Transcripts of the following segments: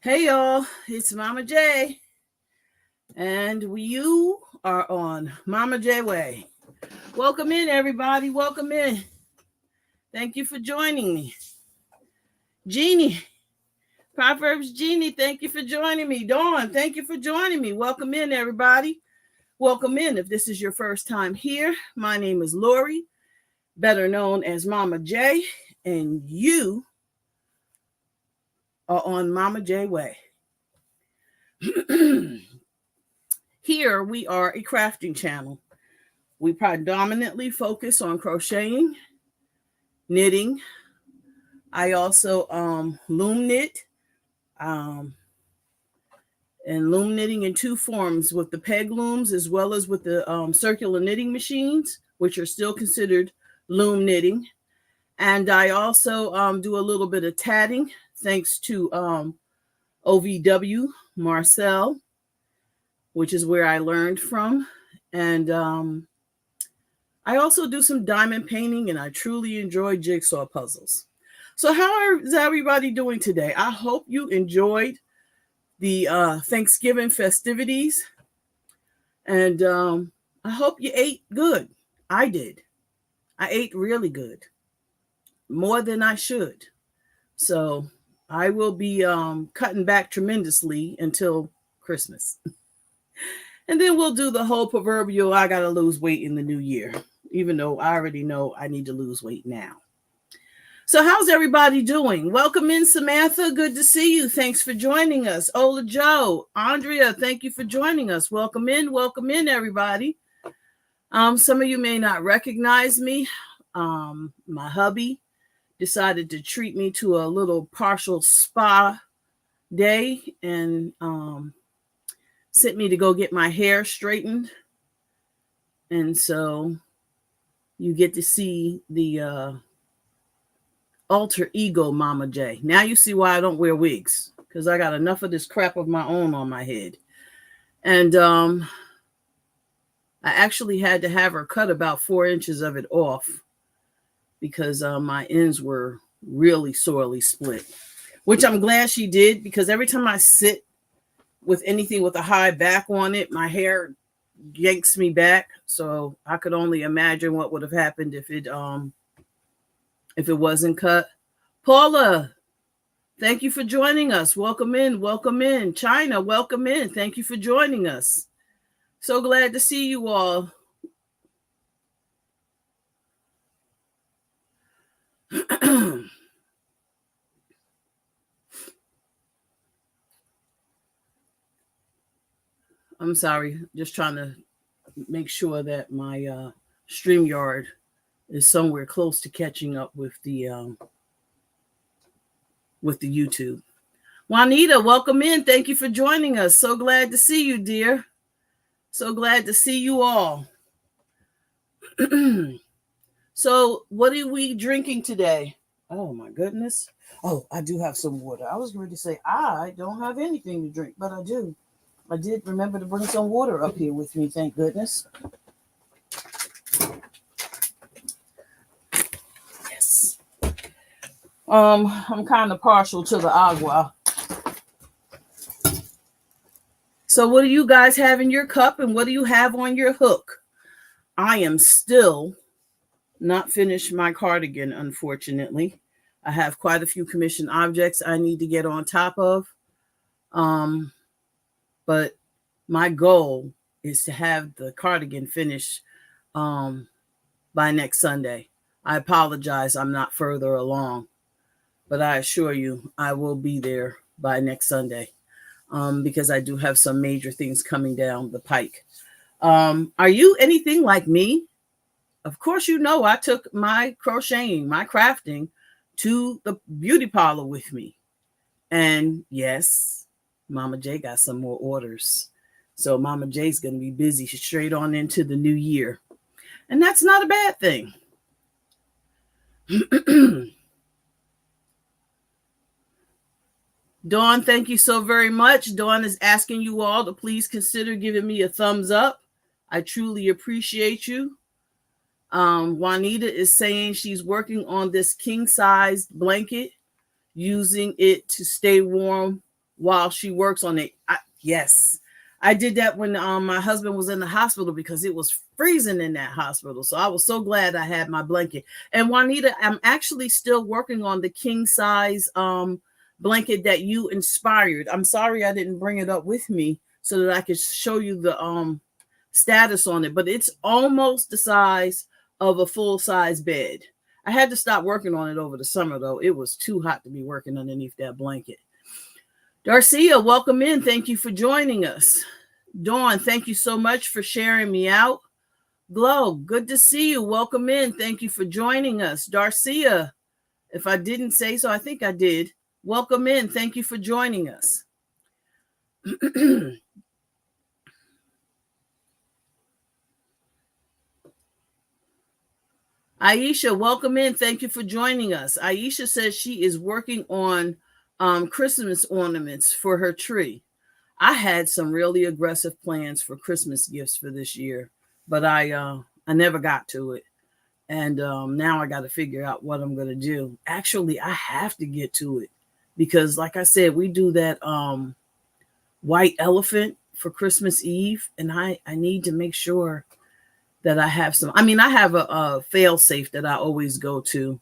Hey y'all, it's Momma J, and you are on Momma J Way. Welcome in, everybody. Welcome in. Thank you for joining me. Jeannie, Proverbs Jeannie, thank you for joining me. Dawn, thank you for joining me. Welcome in, everybody. Welcome in. If this is your first time here, my name is Lori, better known as Momma J, and you are on Momma J Way. Here we are a crafting channel. We predominantly focus on crocheting, knitting. I also loom knit and loom knitting in two forms, with the peg looms as well as with the circular knitting machines, which are still considered loom knitting. And I also do a little bit of tatting, thanks to OVW Marcel, which is where I learned from. And I also do some diamond painting, and I truly enjoy jigsaw puzzles. So how is everybody doing today? I hope you enjoyed the Thanksgiving festivities, and I hope you ate good. I did. I ate really good, more than I should. So I will be cutting back tremendously until Christmas. And then we'll do the whole proverbial I got to lose weight in the new year, even though I already know I need to lose weight now. So how's everybody doing? Welcome in, Samantha. Good to see you. Thanks for joining us. Ola Joe, Andrea, thank you for joining us. Welcome in, everybody. Some of you may not recognize me. My hubby decided to treat me to a little partial spa day and sent me to go get my hair straightened. And so you get to see the alter ego Momma J. Now you see why I don't wear wigs, because I got enough of this crap of my own on my head. And I actually had to have her cut about 4 inches of it off because my ends were really sorely split, which I'm glad she did, because every time I sit with anything with a high back on it, my hair yanks me back. So I could only imagine what would have happened if it wasn't cut. Paula, thank you for joining us. Welcome in, welcome in. China, welcome in. Thank you for joining us. So glad to see you all. I'm sorry, just trying to make sure that my StreamYard is somewhere close to catching up with the YouTube. Juanita, welcome in. Thank you for joining us. So glad to see you, dear. So glad to see you all. So what are we drinking today? Oh my goodness. Oh, I do have some water. I was going to say I don't have anything to drink, but I do. I did remember to bring some water up here with me, thank goodness. Yes. I'm kind of partial to the agua. So what do you guys have in your cup, and what do you have on your hook? I am still not finished my cardigan, unfortunately. I have quite a few commissioned objects I need to get on top of. But my goal is to have the cardigan finished by next Sunday. I apologize, I'm not further along, but I assure you I will be there by next Sunday, because I do have some major things coming down the pike. Are you anything like me? Of course, you know I took my crocheting, my crafting to the beauty parlor with me. And yes, Momma J got some more orders. So Momma J's going to be busy straight on into the new year. And that's not a bad thing. Dawn, thank you so very much. Dawn is asking you all to please consider giving me a thumbs up. I truly appreciate you. Juanita is saying she's working on this king-sized blanket, using it to stay warm while she works on it. Yes, I did that when my husband was in the hospital because it was freezing in that hospital. So I was so glad I had my blanket. And Juanita, I'm actually still working on the king size blanket that you inspired. I'm sorry I didn't bring it up with me so that I could show you the status on it, but it's almost the size of a full size bed. I had to stop working on it over the summer though. It was too hot to be working underneath that blanket. Darcia, welcome in. Thank you for joining us. Dawn, thank you so much for sharing me out. Glow, good to see you. Welcome in. Thank you for joining us. Darcia, if I didn't say so, I think I did. Welcome in. Thank you for joining us. Aisha, welcome in. Thank you for joining us. Aisha says she is working on Christmas ornaments for her tree. I had some really aggressive plans for Christmas gifts for this year, but I never got to it. And now I got to figure out what I'm going to do. Actually, I have to get to it because, like I said, we do that white elephant for Christmas Eve, and I need to make sure that I have some. I mean, I have a fail safe that I always go to,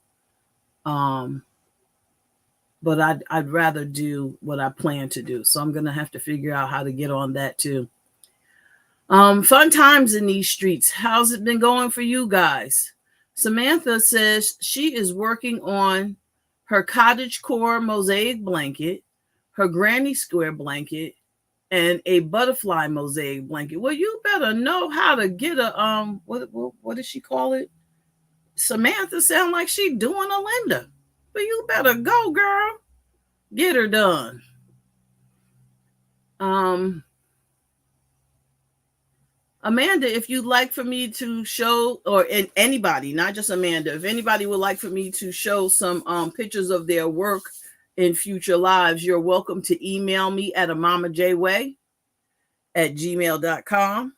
but I'd rather do what I plan to do. So I'm going to have to figure out how to get on that too. Fun times in these streets. How's it been going for you guys? Samantha says she is working on her cottage core mosaic blanket, her granny square blanket, and a butterfly mosaic blanket. Well, you better know how to get a what does she call it? Samantha sound like she doing a Linda. But you better go, girl. Get her done. Amanda, if you'd like for me to show, or anybody, not just Amanda, if anybody would like for me to show some pictures of their work in future lives, you're welcome to email me at mommajway@gmail.com.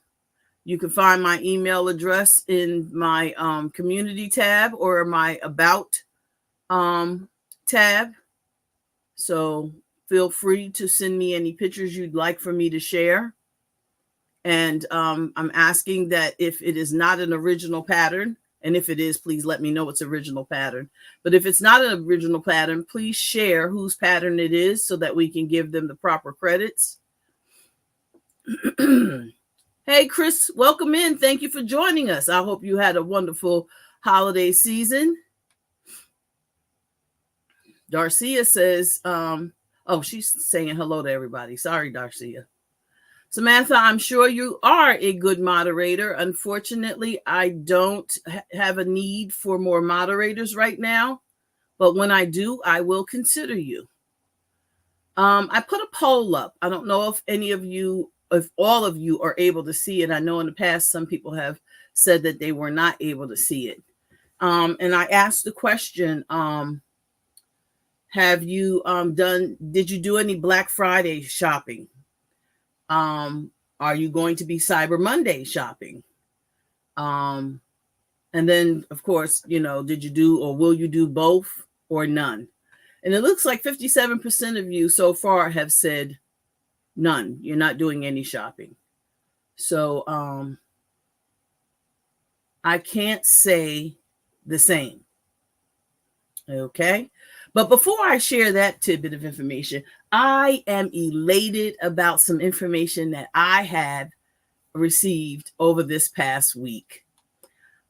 You can find my email address in my community tab or my about tab. So feel free to send me any pictures you'd like for me to share. And I'm asking that if it is not an original pattern, and if it is, please let me know it's original pattern. But if it's not an original pattern, please share whose pattern it is so that we can give them the proper credits. Hey, Chris, welcome in. Thank you for joining us. I hope you had a wonderful holiday season. Darcia says, oh, she's saying hello to everybody. Sorry, Darcia. Samantha, I'm sure you are a good moderator. Unfortunately, I don't have a need for more moderators right now, but when I do, I will consider you. I put a poll up. I don't know if any of you, if all of you are able to see it. I know in the past, some people have said that they were not able to see it. And I asked the question, have you did you do any Black Friday shopping? Are you going to be Cyber Monday shopping? And then, of course, did you do or will you do both or none? And it looks like 57% of you so far have said none. You're not doing any shopping. So I can't say the same. Okay. But before I share that tidbit of information, I am elated about some information that I have received over this past week.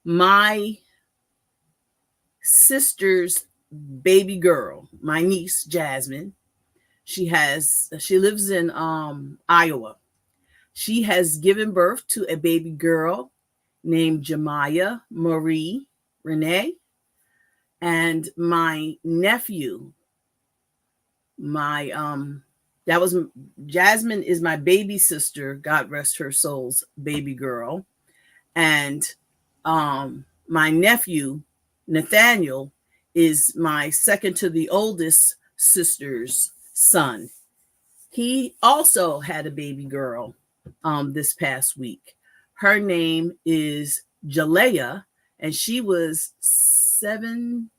My sister's baby girl, my niece Jasmine, she lives in Iowa. She has given birth to a baby girl named Jemiah Marie Renee. And my nephew, Jasmine is my baby sister, God rest her soul's baby girl. And my nephew, Nathaniel, is my second to the oldest sister's son. He also had a baby girl this past week. Her name is Jalea, and she was 7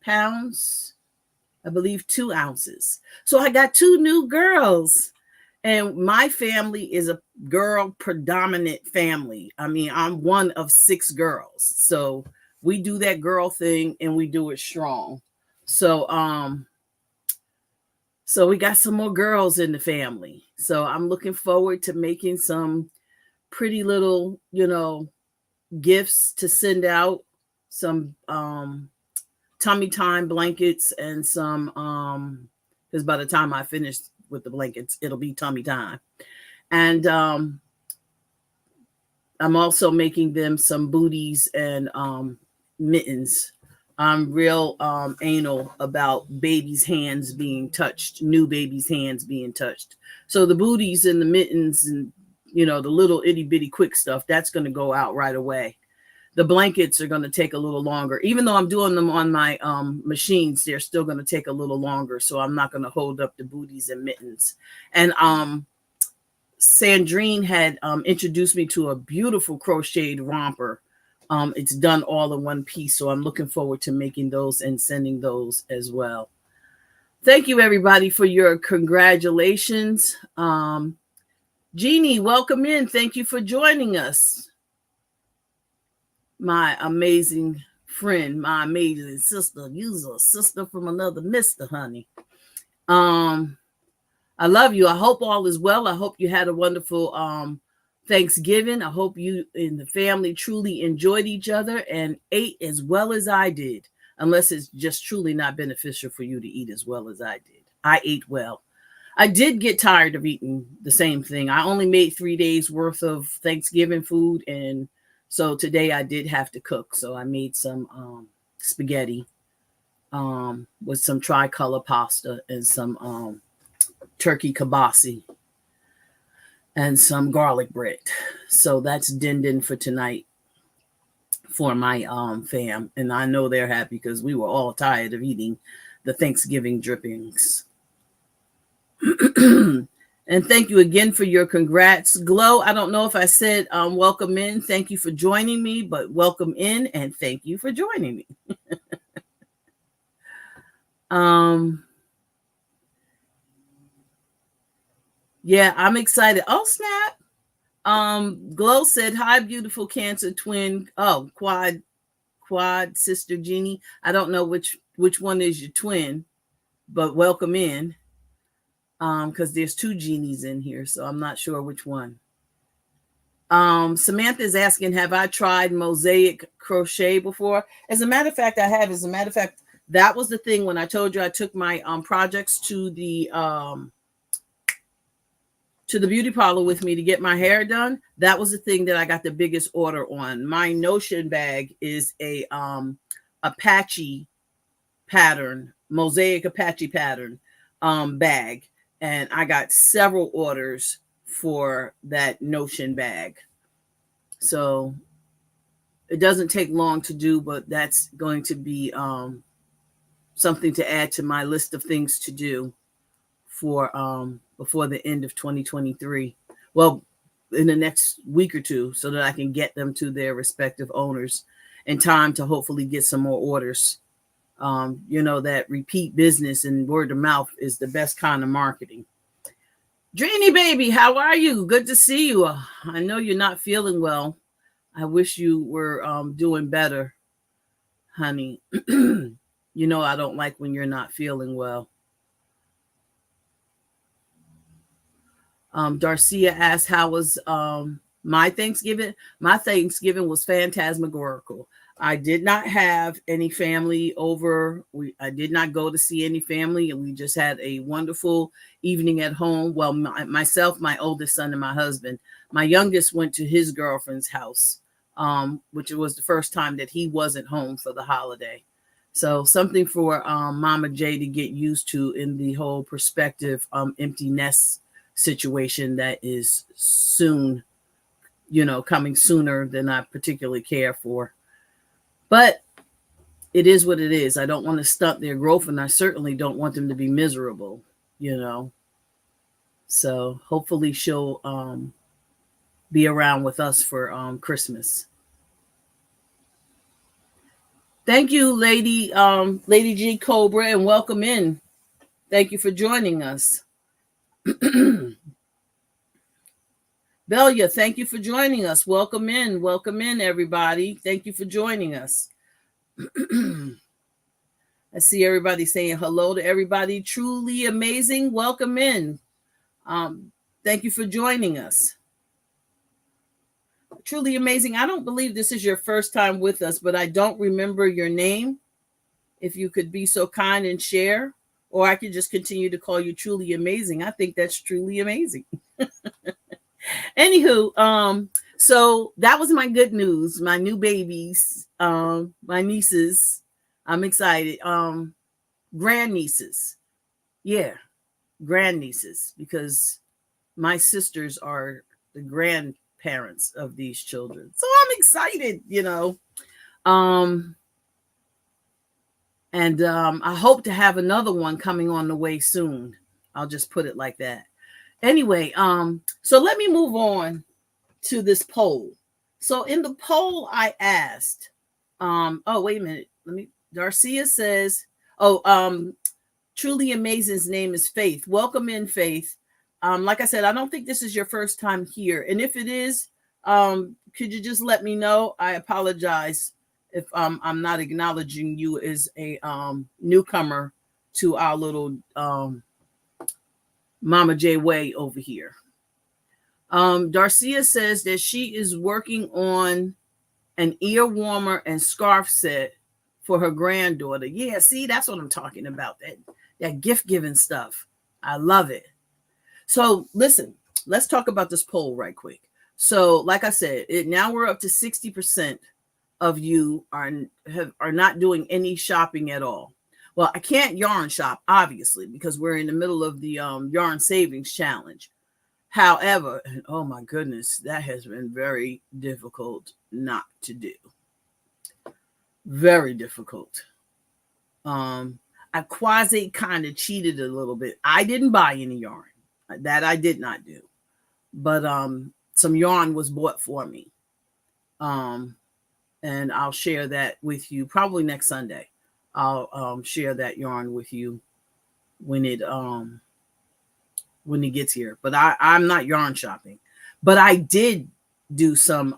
pounds I believe 2 ounces. So I got 2 new girls. And my family is a girl predominant family. I mean, I'm one of 6 girls. So we do that girl thing and we do it strong. So so we got some more girls in the family. So I'm looking forward to making some pretty little, gifts to send out, some tummy time blankets and some because by the time I finish with the blankets, it'll be tummy time. And I'm also making them some booties and mittens. I'm real anal about babies' hands being touched, new babies' hands being touched. So the booties and the mittens and the little itty bitty quick stuff, that's going to go out right away. The blankets are going to take a little longer. Even though I'm doing them on my machines, they're still going to take a little longer. So I'm not going to hold up the booties and mittens. And Sandrine had introduced me to a beautiful crocheted romper. It's done all in one piece. So I'm looking forward to making those and sending those as well. Thank you, everybody, for your congratulations. Jeannie, welcome in. Thank you for joining us. My amazing friend, my amazing sister. You're a sister from another mister, honey. I love you. I hope all is well. I hope you had a wonderful Thanksgiving. I hope you and the family truly enjoyed each other and ate as well as I did, unless it's just truly not beneficial for you to eat as well as I did. I ate well. I did get tired of eating the same thing. I only made 3 days worth of Thanksgiving food, and so today I did have to cook. So I made some spaghetti with some tricolor pasta and some turkey kibasi and some garlic bread. So that's din for tonight for my fam. And I know they're happy because we were all tired of eating the Thanksgiving drippings. And thank you again for your congrats. Glow, I don't know if I said welcome in. Thank you for joining me, but welcome in and thank you for joining me. Yeah, I'm excited. Oh, snap. Glow said, hi, beautiful Cancer twin. Oh, quad sister Jeannie. I don't know which one is your twin, but welcome in. Because there's 2 genies in here, so I'm not sure which one. Samantha is asking, have I tried mosaic crochet before? As a matter of fact, I have. As a matter of fact, that was the thing when I told you I took my projects to the beauty parlor with me to get my hair done. That was the thing that I got the biggest order on. My Notion bag is a Apache pattern, mosaic Apache pattern bag. And I got several orders for that Notion bag. So it doesn't take long to do, but that's going to be something to add to my list of things to do for before the end of 2023. Well, in the next week or two, so that I can get them to their respective owners in time to hopefully get some more orders. That repeat business and word of mouth is the best kind of marketing. Dreamy baby, how are you? Good to see you. I know you're not feeling well. I wish you were doing better, honey. I don't like when you're not feeling well. Darcia asked, how was my Thanksgiving? My Thanksgiving was phantasmagorical. I did not have any family over. I did not go to see any family, and we just had a wonderful evening at home. Well, myself, my oldest son, and my husband. My youngest went to his girlfriend's house, which was the first time that he wasn't home for the holiday. So something for Momma J to get used to in the whole prospective empty nest situation that is soon, coming sooner than I particularly care for. But it is what it is. I don't want to stunt their growth, and I certainly don't want them to be miserable, So hopefully she'll be around with us for Christmas. Thank you, Lady G Cobra, and welcome in. Thank you for joining us. Belia, thank you for joining us. Welcome in, everybody. Thank you for joining us. I see everybody saying hello to everybody. Truly amazing. Welcome in. Thank you for joining us. Truly amazing. I don't believe this is your first time with us, but I don't remember your name. If you could be so kind and share, or I could just continue to call you truly amazing. I think that's truly amazing. Anywho, so that was my good news. My new babies, my nieces. I'm excited. Grandnieces. Yeah, grandnieces, because my sisters are the grandparents of these children. So I'm excited. And I hope to have another one coming on the way soon. I'll just put it like that. Anyway, so let me move on to this poll. So in the poll I asked, oh, wait a minute. Darcia says, Truly Amazing's name is Faith. Welcome in, Faith. Like I said, I don't think this is your first time here. And if it is, could you just let me know? I apologize if I'm not acknowledging you as a newcomer to our little Momma J way over here. Darcia says that she is working on an ear warmer and scarf set for her granddaughter. Yeah, see, that's what I'm talking about. That gift giving stuff. I love it. So listen, let's talk about this poll right quick. So like I said, now we're up to 60% of you are not doing any shopping at all. Well, I can't yarn shop, obviously, because we're in the middle of the yarn savings challenge. However, and oh my goodness, that has been very difficult not to do. Very difficult. I quasi kind of cheated a little bit. I didn't buy any yarn. That I did not do. But some yarn was bought for me. And I'll share that with you probably next Sunday. I'll share that yarn with you when it gets here. But I'm not yarn shopping. But I did do some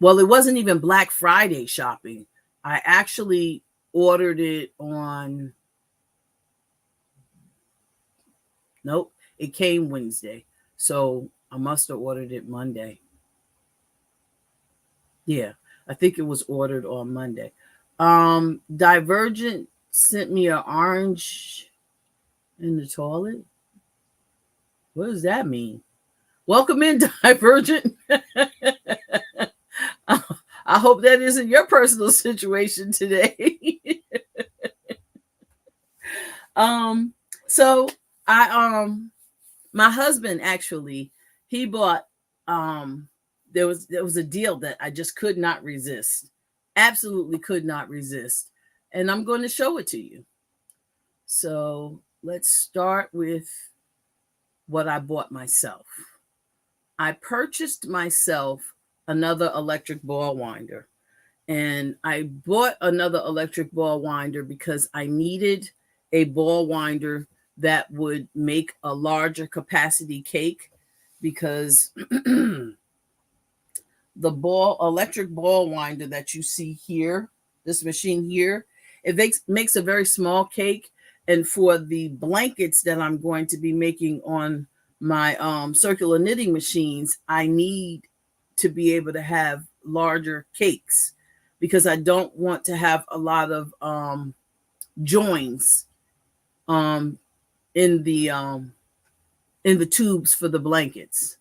well, it wasn't even Black Friday shopping. I actually ordered it on, nope, it came Wednesday. So I must have ordered it Monday. Yeah, I think it was ordered on Monday. Divergent sent me an orange in the toilet. What does that mean? Welcome in, Divergent. I hope that isn't your personal situation today. So I my husband actually, he bought there was a deal that I just could not resist. Absolutely could not resist. And I'm going to show it to you. So let's start with what I bought myself. I purchased myself another electric ball winder. And I bought another electric ball winder because I needed a ball winder that would make a larger capacity cake, because the electric ball winder that you see here, this machine here, it makes a very small cake. And for the blankets that I'm going to be making on my circular knitting machines, I need to be able to have larger cakes, because I don't want to have a lot of joins in the tubes for the blankets.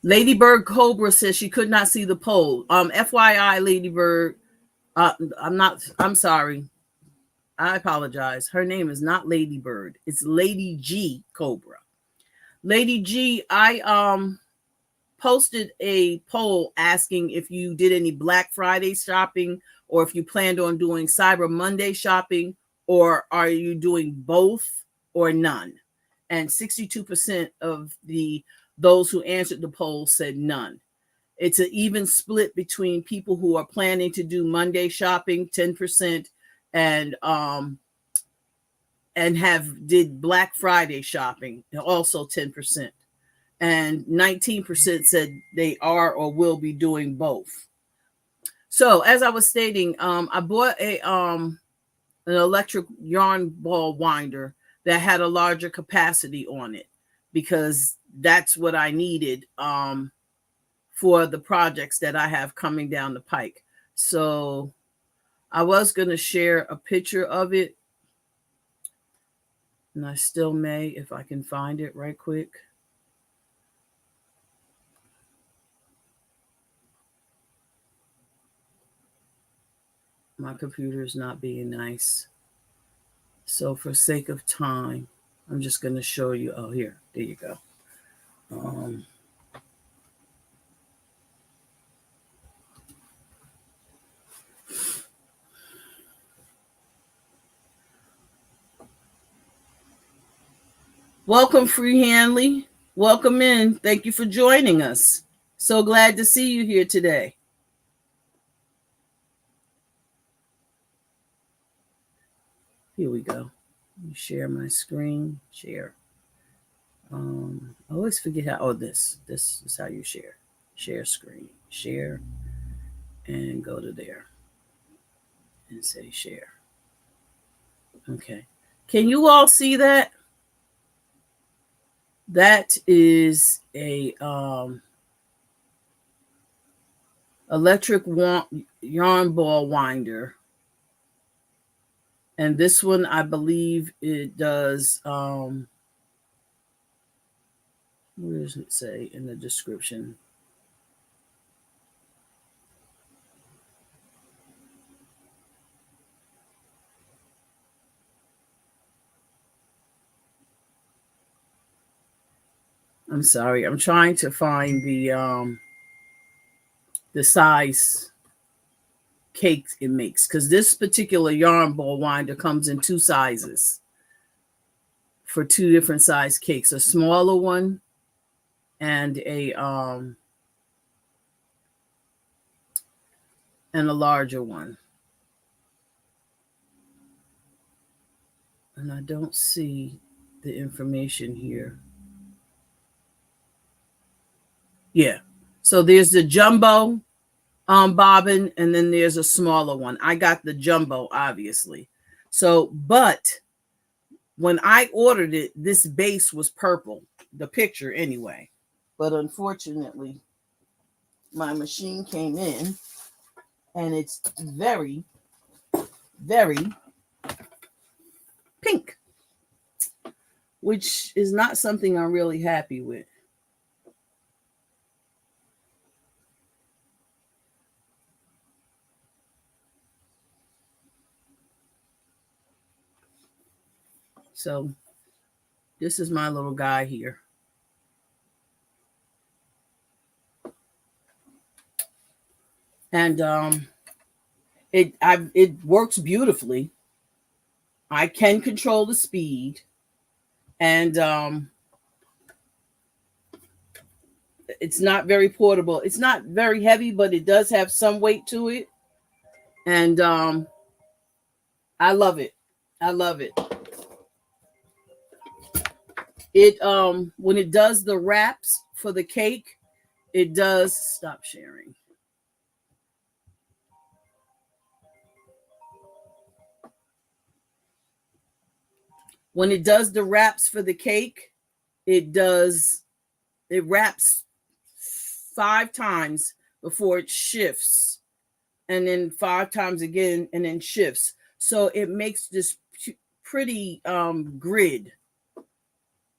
Ladybird Cobra says she could not see the poll. FYI, Ladybird, I'm sorry. I apologize. Her name is not Ladybird. It's Lady G Cobra. Lady G, I posted a poll asking if you did any Black Friday shopping, or if you planned on doing Cyber Monday shopping, or are you doing both or none? and 62% of those who answered the poll said none. It's an even split between people who are planning to do Monday shopping, 10%, and did Black Friday shopping, also 10%. And 19% said they are or will be doing both. So as I was stating, I bought an electric yarn ball winder that had a larger capacity on it because that's what I needed for the projects that I have coming down the pike. So I was going to share a picture of it, and I still may if I can find it right quick. My computer is not being nice. So for sake of time, I'm just going to show you. Oh, here. There you go. Welcome, Free Hanley. Welcome in. Thank you for joining us. So glad to see you here today. Here we go. Let me share my screen. Share. I always forget how. Oh, this is how you share. Share screen. Share. And go to there. And say share. Okay. Can you all see that? That is a electric yarn ball winder. And this one, I believe it does, where does it say in the description? I'm sorry. I'm trying to find the size cake it makes, because this particular yarn ball winder comes in two sizes for two different size cakes, a smaller one and a larger one. And I don't see the information here. Yeah. So there's the jumbo bobbin, and then there's a smaller one. I got the jumbo, obviously. So, but when I ordered it, this base was purple, the picture anyway. But unfortunately, my machine came in and it's very, very pink, which is not something I'm really happy with. So this is my little guy here. And it works beautifully. I can control the speed, and it's not very portable. It's not very heavy, but it does have some weight to it. And I love it. I love it. It when it does the wraps for the cake, it does stop sharing. When it does the wraps for the cake, it wraps 5 times before it shifts, and then 5 times again, and then shifts. So it makes this pretty grid.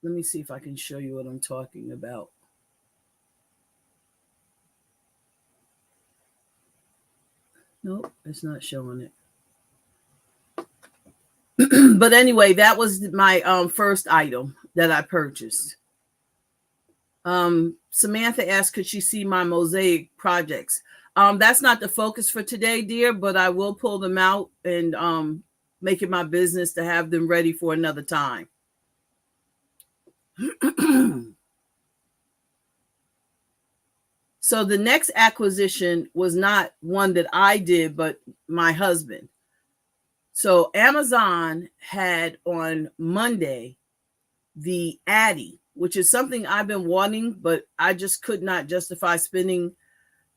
Let me see if I can show you what I'm talking about. Nope, it's not showing it. But anyway, that was my first item that I purchased. Samantha asked, could she see my mosaic projects? That's not the focus for today, dear, but I will pull them out and make it my business to have them ready for another time. So the next acquisition was not one that I did, but my husband. So Amazon had on Monday the Addy, which is something I've been wanting, but I just could not justify spending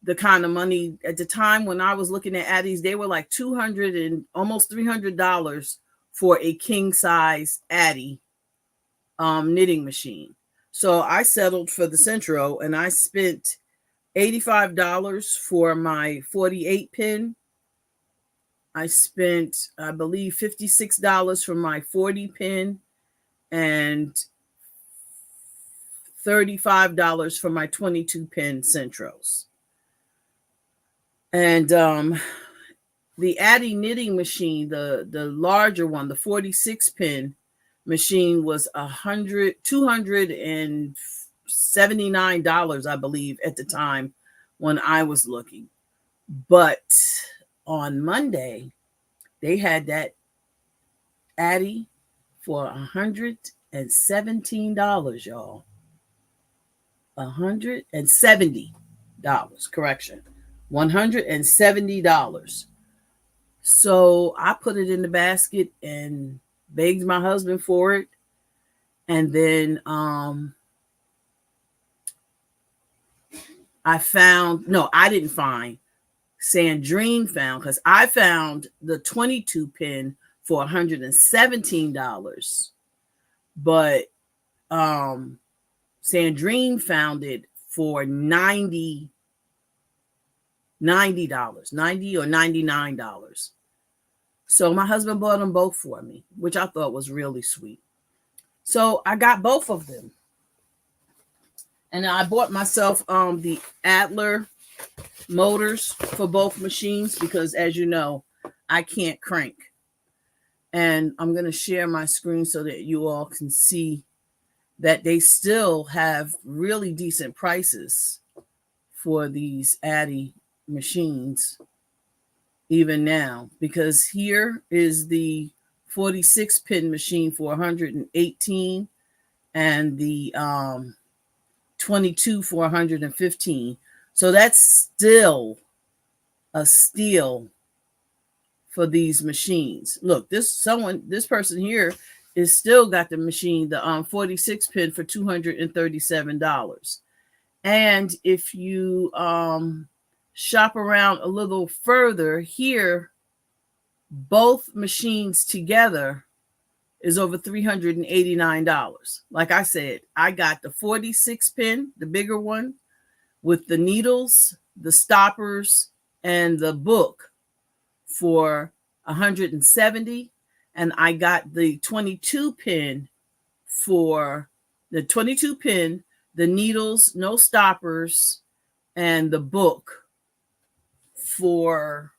the kind of money at the time when I was looking at Addies. They were like $200 and almost $300 for a king size Addy knitting machine. So I settled for the Centro and I spent $85 for my 48 pin. I spent, I believe, $56 for my 40 pin and $35 for my 22 pin Centros. And the Addy knitting machine, the larger one, the 46 pin machine was $279, I believe, at the time when I was looking. But on Monday, they had that Addy for $117, y'all. $170, correction. $170. So I put it in the basket and begged my husband for it. And then I didn't find. Sandrine found, because I found the 22 pin for $117. But Sandrine found it for $90 or $99. So my husband bought them both for me, which I thought was really sweet. So I got both of them. And I bought myself the Adler motors for both machines because, as you know, I can't crank. And I'm going to share my screen so that you all can see that they still have really decent prices for these Addy machines even now, because here is the 46 pin machine for 118 and the 22 for 115. So that's still a steal for these machines. Look, this person here is still got the machine, the 46 pin for $237. And if you shop around a little further here, both machines together is over $389. Like I said, I got the 46 pin, the bigger one, with the needles, the stoppers, and the book for $170. And I got the 22 pin for the 22 pin, the needles, no stoppers, and the book for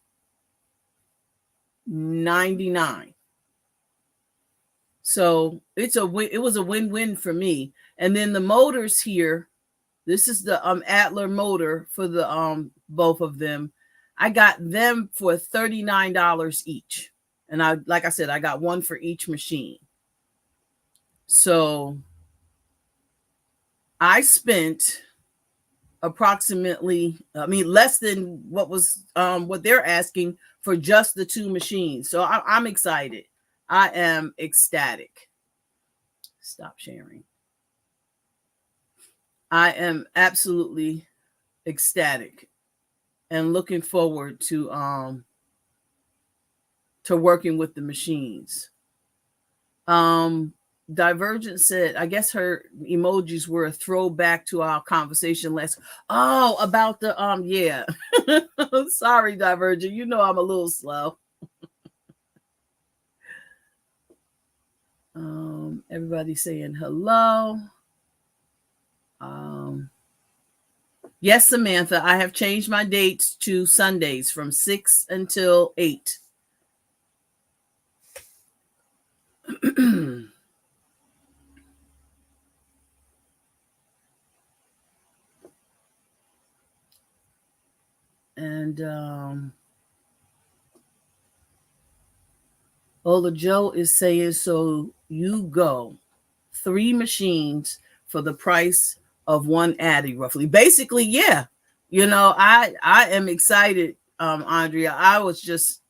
$99. So it was a win-win for me. And then the motors here, this is the Adler motor for the both of them. I got them for $39 each. And like I said, I got one for each machine. So I spent approximately, less than what they're asking for just the two machines. So I'm excited. I am ecstatic. Stop sharing. I am absolutely ecstatic and looking forward to working with the machines. Divergent said, I guess her emojis were a throwback to our conversation about the yeah. Sorry, Divergent. You know I'm a little slow. Everybody saying hello. Yes, Samantha, I have changed my dates to Sundays from 6 until 8. And Ola Joe is saying, so you go. 3 machines for the price of one Addy, roughly. Basically, yeah. I am excited, Andrea. I was just,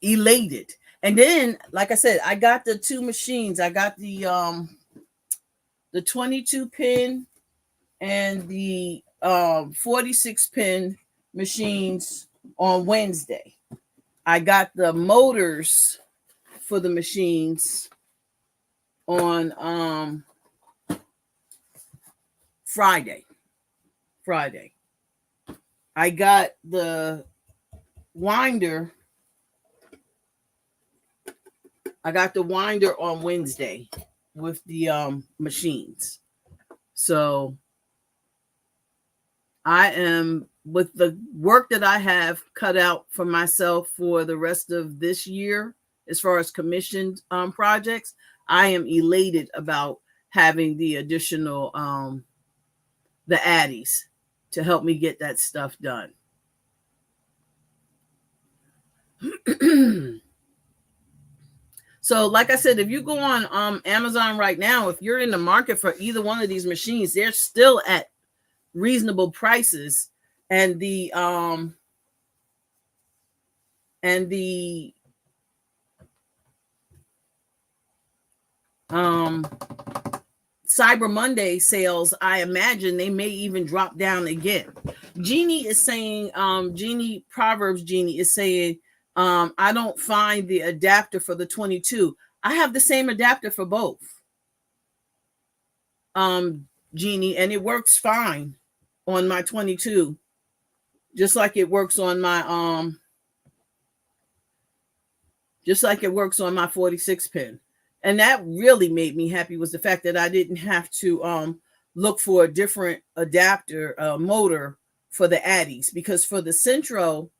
elated. And then, like I said, I got the 2 machines. I got the 22 pin and the 46 pin machines on Wednesday. I got the motors for the machines on Friday. I got the winder. On Wednesday with the machines. So I am, with the work that I have cut out for myself for the rest of this year, as far as commissioned projects, I am elated about having the additional the Addies to help me get that stuff done. So, like I said, if you go on Amazon right now, if you're in the market for either one of these machines, they're still at reasonable prices, and the Cyber Monday sales, I imagine they may even drop down again. Jeannie is saying, Proverbs Jeannie is saying, I don't find the adapter for the 22. I have the same adapter for both, Jeannie, and it works fine on my 22, just like it works on my 46 pin. And that really made me happy, was the fact that I didn't have to look for a different adapter motor for the Addies, because for the Centro,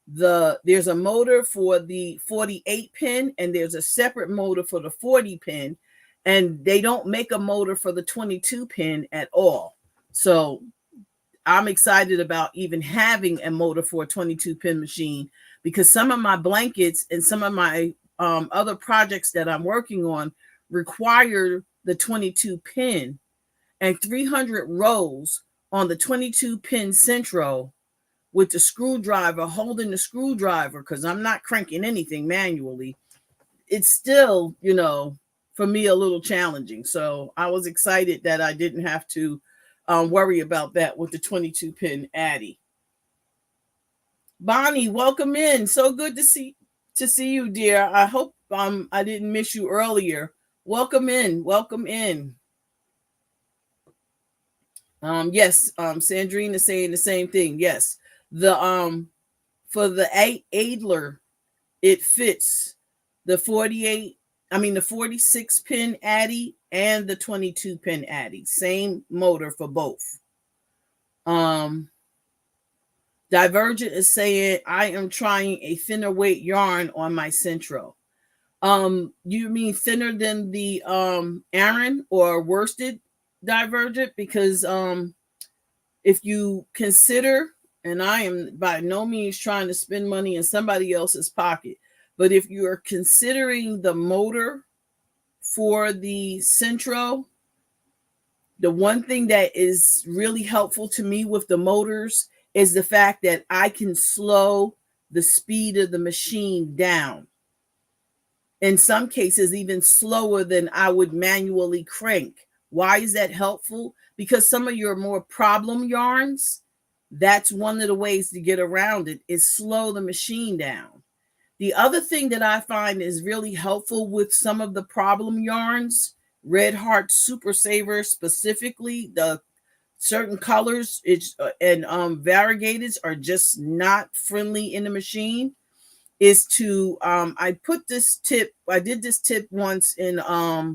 there's a motor for the 48 pin and there's a separate motor for the 40 pin, and they don't make a motor for the 22 pin at all. So I'm excited about even having a motor for a 22 pin machine, because some of my blankets and some of my other projects that I'm working on require the 22 pin, and 300 rows on the 22 pin Centro with the screwdriver, holding the screwdriver, because I'm not cranking anything manually. It's still, for me, a little challenging. So I was excited that I didn't have to worry about that with the 22 pin Addy. Bonnie, welcome in. So good to see you, dear. I hope I didn't miss you earlier. Welcome in. Yes, Sandrine is saying the same thing. Yes, the for the Adler, it fits the 46 pin Addy and the 22 pin Addy. Same motor for both. Divergent is saying, I am trying a thinner weight yarn on my Centro. You mean thinner than the Aran or worsted, Divergent? Because if you consider, and I am by no means trying to spend money in somebody else's pocket, but if you are considering the motor for the Centro, the one thing that is really helpful to me with the motors is the fact that I can slow the speed of the machine down. In some cases, even slower than I would manually crank. Why is that helpful? Because some of your more problem yarns, that's one of the ways to get around it, is slow the machine down. The other thing that I find is really helpful with some of the problem yarns, Red Heart Super Saver specifically, the certain colors and variegateds are just not friendly in the machine, is to I did this tip once in a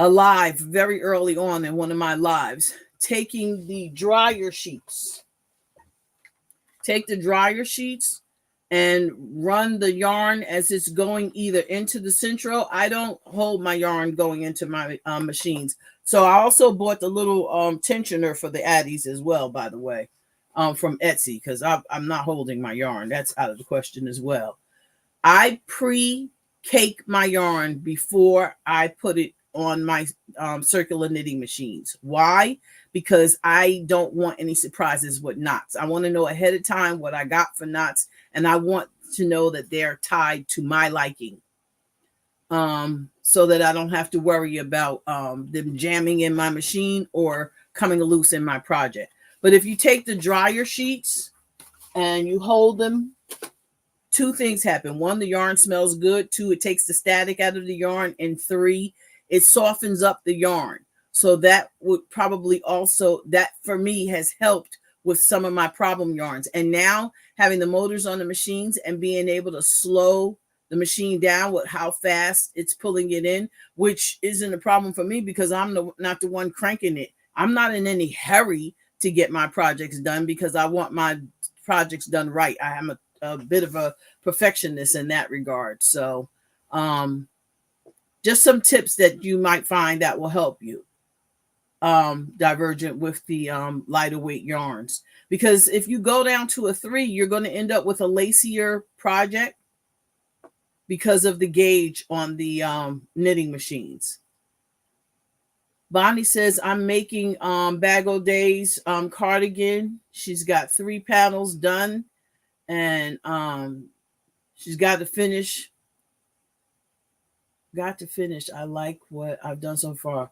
live very early on in one of my lives, taking the dryer sheets. Take the dryer sheets and run the yarn as it's going either into the Centro. I don't hold my yarn going into my machines. So I also bought the little tensioner for the Addies as well, by the way, from Etsy, because I'm not holding my yarn. That's out of the question as well. I cake my yarn before I put it on my circular knitting machines. Why? Because I don't want any surprises with knots. I want to know ahead of time what I got for knots, and I want to know that they're tied to my liking, so that I don't have to worry about them jamming in my machine or coming loose in my project. But if you take the dryer sheets and you hold them, two things happen. One, the yarn smells good. Two, it takes the static out of the yarn. And three, it softens up the yarn. So that would probably also, that for me has helped with some of my problem yarns. And now having the motors on the machines and being able to slow the machine down with how fast it's pulling it in, which isn't a problem for me because I'm not the one cranking it. I'm not in any hurry to get my projects done because I want my projects done right. I am a bit of a perfectionist in that regard. So just some tips that you might find that will help you divergent with the lighter weight yarns. Because if you go down to a 3, you're going to end up with a lacier project because of the gauge on the knitting machines. Bonnie says, I'm making Bag O' Days cardigan. She's got 3 panels done, and she's got to finish. I like what I've done so far.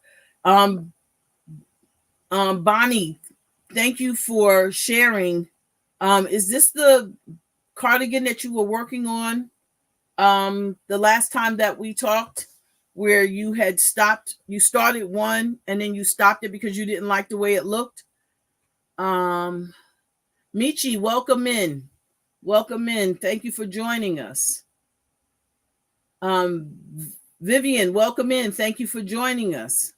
Bonnie, thank you for sharing. Is this the cardigan that you were working on the last time that we talked, where you had stopped? You started one and then you stopped it because you didn't like the way it looked. Michi, welcome in. Thank you for joining us. Vivian, welcome in. Thank you for joining us.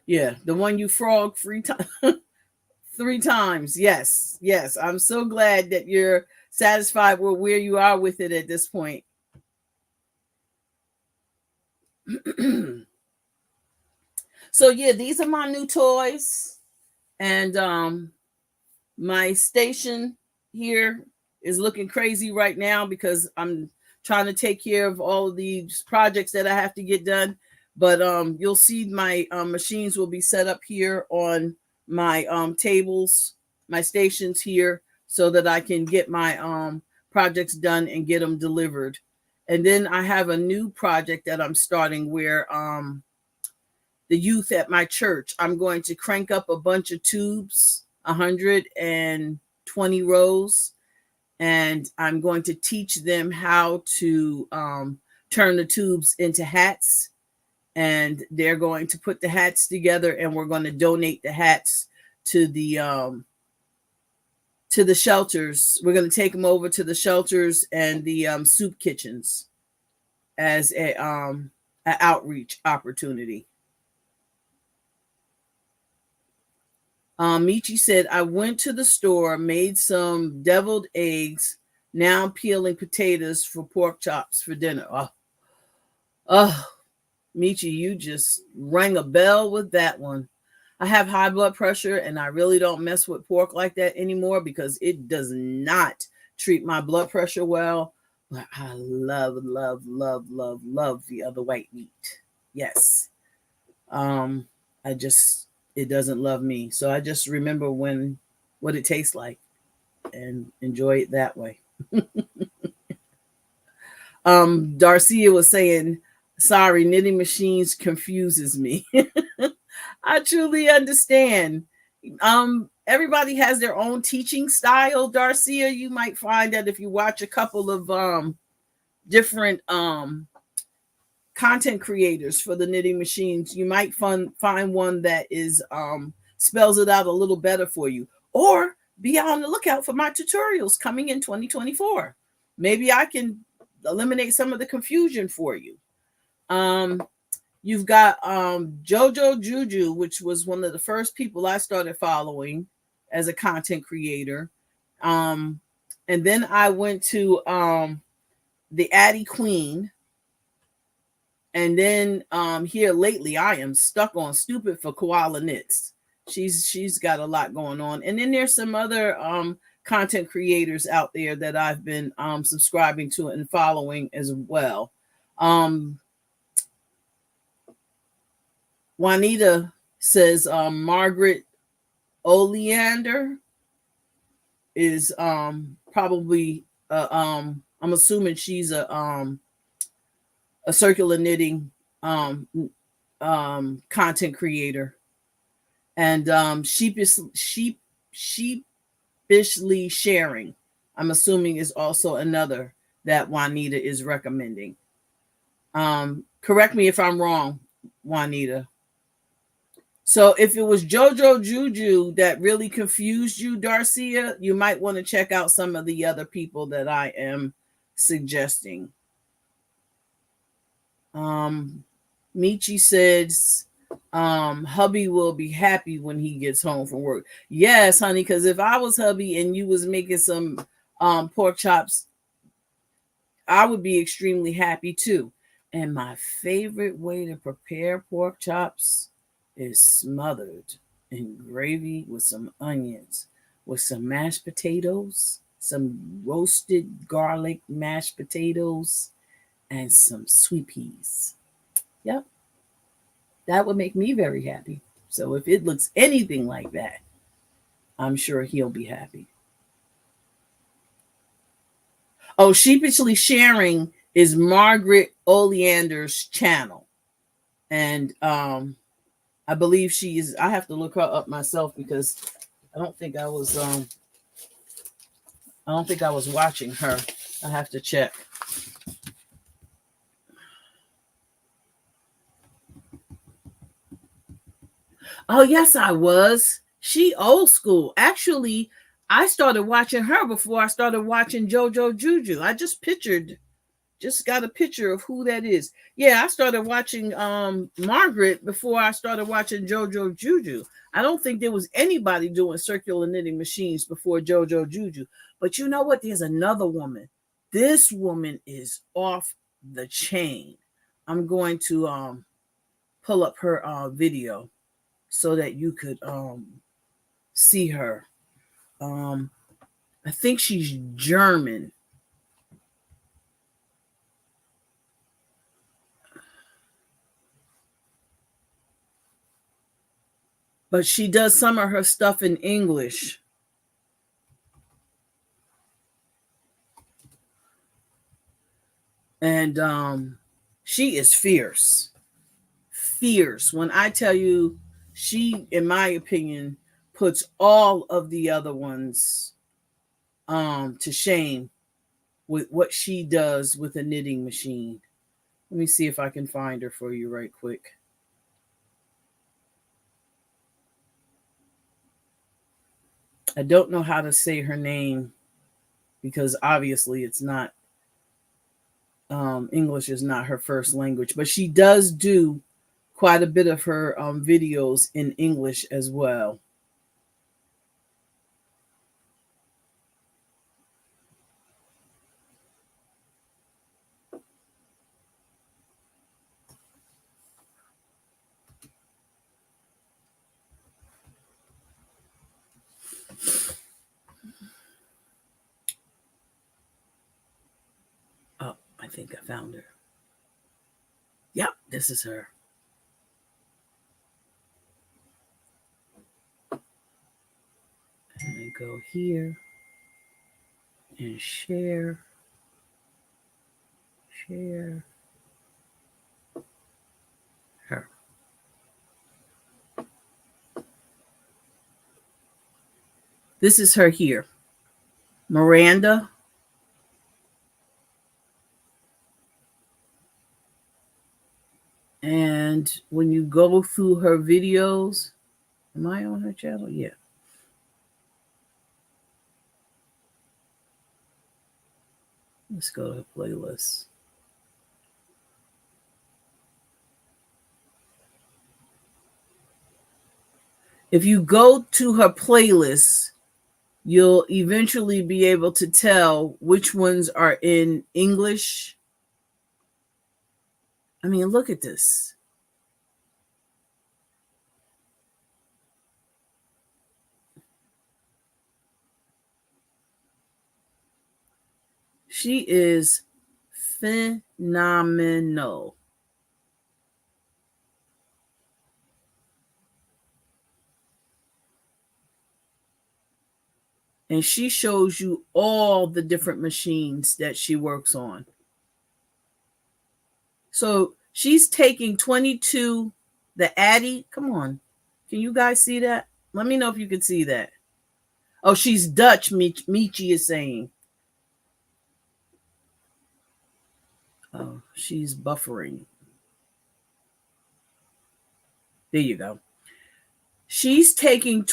Yeah, the one you frog 3 times. 3 times. Yes. I'm so glad that you're satisfied with where you are with it at this point. So yeah, these are my new toys, and my station here is looking crazy right now because I'm trying to take care of all of these projects that I have to get done. But you'll see my machines will be set up here on my tables, my stations here, so that I can get my projects done and get them delivered. And then I have a new project that I'm starting where the youth at my church, I'm going to crank up a bunch of tubes, 120 rows, and I'm going to teach them how to turn the tubes into hats. And they're going to put the hats together, and we're going to donate the hats to the shelters. We're going to take them over to the shelters and the soup kitchens as an outreach opportunity. Michi said, I went to the store, made some deviled eggs. Now I'm peeling potatoes for pork chops for dinner. Oh, Michi, you just rang a bell with that one. I have high blood pressure, and I really don't mess with pork like that anymore because it does not treat my blood pressure well. But I love the other white meat. Yes. It doesn't love me. So I just remember what it tastes like and enjoy it that way. Darcia was saying, sorry, knitting machines confuses me. I truly understand. Everybody has their own teaching style, Darcia. You might find that if you watch a couple of different content creators for the knitting machines, you might find one that is spells it out a little better for you. Or be on the lookout for my tutorials coming in 2024. Maybe I can eliminate some of the confusion for you. You've got Jojo Juju, which was one of the first people I started following as a content creator. And then I went to the Addie Queen. And then here lately, I am stuck on Stupid for Koala Knits. She's got a lot going on. And then there's some other content creators out there that I've been subscribing to and following as well. Juanita says Margaret Oleander is probably I'm assuming she's a circular knitting content creator, and sheepishly sharing, I'm assuming, is also another that Juanita is recommending. Correct me if I'm wrong, Juanita. So if it was JoJo Juju that really confused you, Darcia, you might want to check out some of the other people that I am suggesting. Michi says, hubby will be happy when he gets home from work. Yes, honey, because if I was hubby and you was making some pork chops, I would be extremely happy too. And my favorite way to prepare pork chops is smothered in gravy with some onions, with some mashed potatoes, some roasted garlic mashed potatoes, and some sweet peas. Yep, that would make me very happy. So if it looks anything like that, I'm sure he'll be happy. Oh, sheepishly sharing is Margaret Oleander's channel. And I believe she is, I have to look her up myself because I don't think I was watching her. I have to check. Oh, yes, I was. She old school. Actually, I started watching her before I started watching JoJo Juju. I just got a picture of who that is. Yeah, I started watching Margaret before I started watching JoJo Juju. I don't think there was anybody doing circular knitting machines before JoJo Juju. But you know what? There's another woman. This woman is off the chain. I'm going to pull up her video so that you could see her. I think she's German. But she does some of her stuff in English. And she is fierce. Fierce. When I tell you, she, in my opinion, puts all of the other ones to shame with what she does with a knitting machine. Let me see if I can find her for you right quick. I don't know how to say her name because obviously it's not, English is not her first language, but she does do quite a bit of her videos in English as well. Oh, I think I found her. Yep, this is her. And I go here and share. Her. This is her here. Miranda. And when you go through her videos, am I on her channel? Yeah. Let's go to playlist. If you go to her playlist, you'll eventually be able to tell which ones are in English. I mean, look at this. She is phenomenal. And she shows you all the different machines that she works on. So she's taking 22, the Addy. Come on. Can you guys see that? Let me know if you can see that. Oh, she's Dutch, Michi is saying. Oh, she's buffering. There you go. She's taking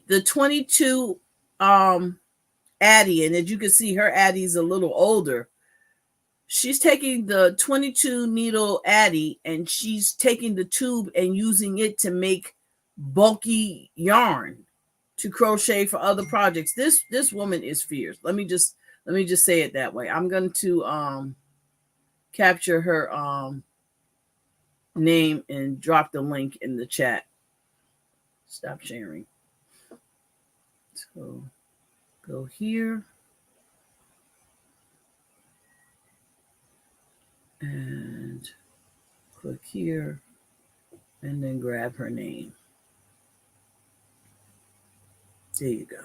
the 22 Addy, and as you can see, her Addy's a little older. She's taking the 22 needle Addy and she's taking the tube and using it to make bulky yarn to crochet for other projects. This woman is fierce. Let me just say it that way. I'm going to capture her name and drop the link in the chat. Stop sharing. So go here. And click here and then grab her name. There you go.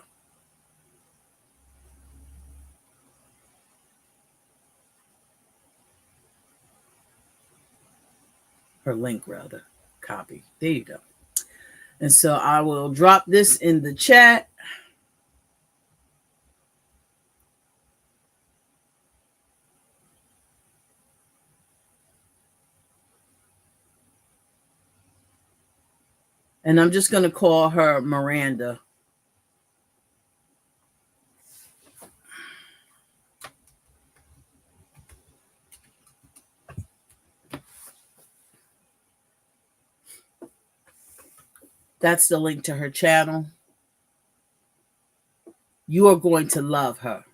Her link rather. Copy. There you go. And so I will drop this in the chat. And I'm just going to call her Miranda. That's the link to her channel. You are going to love her.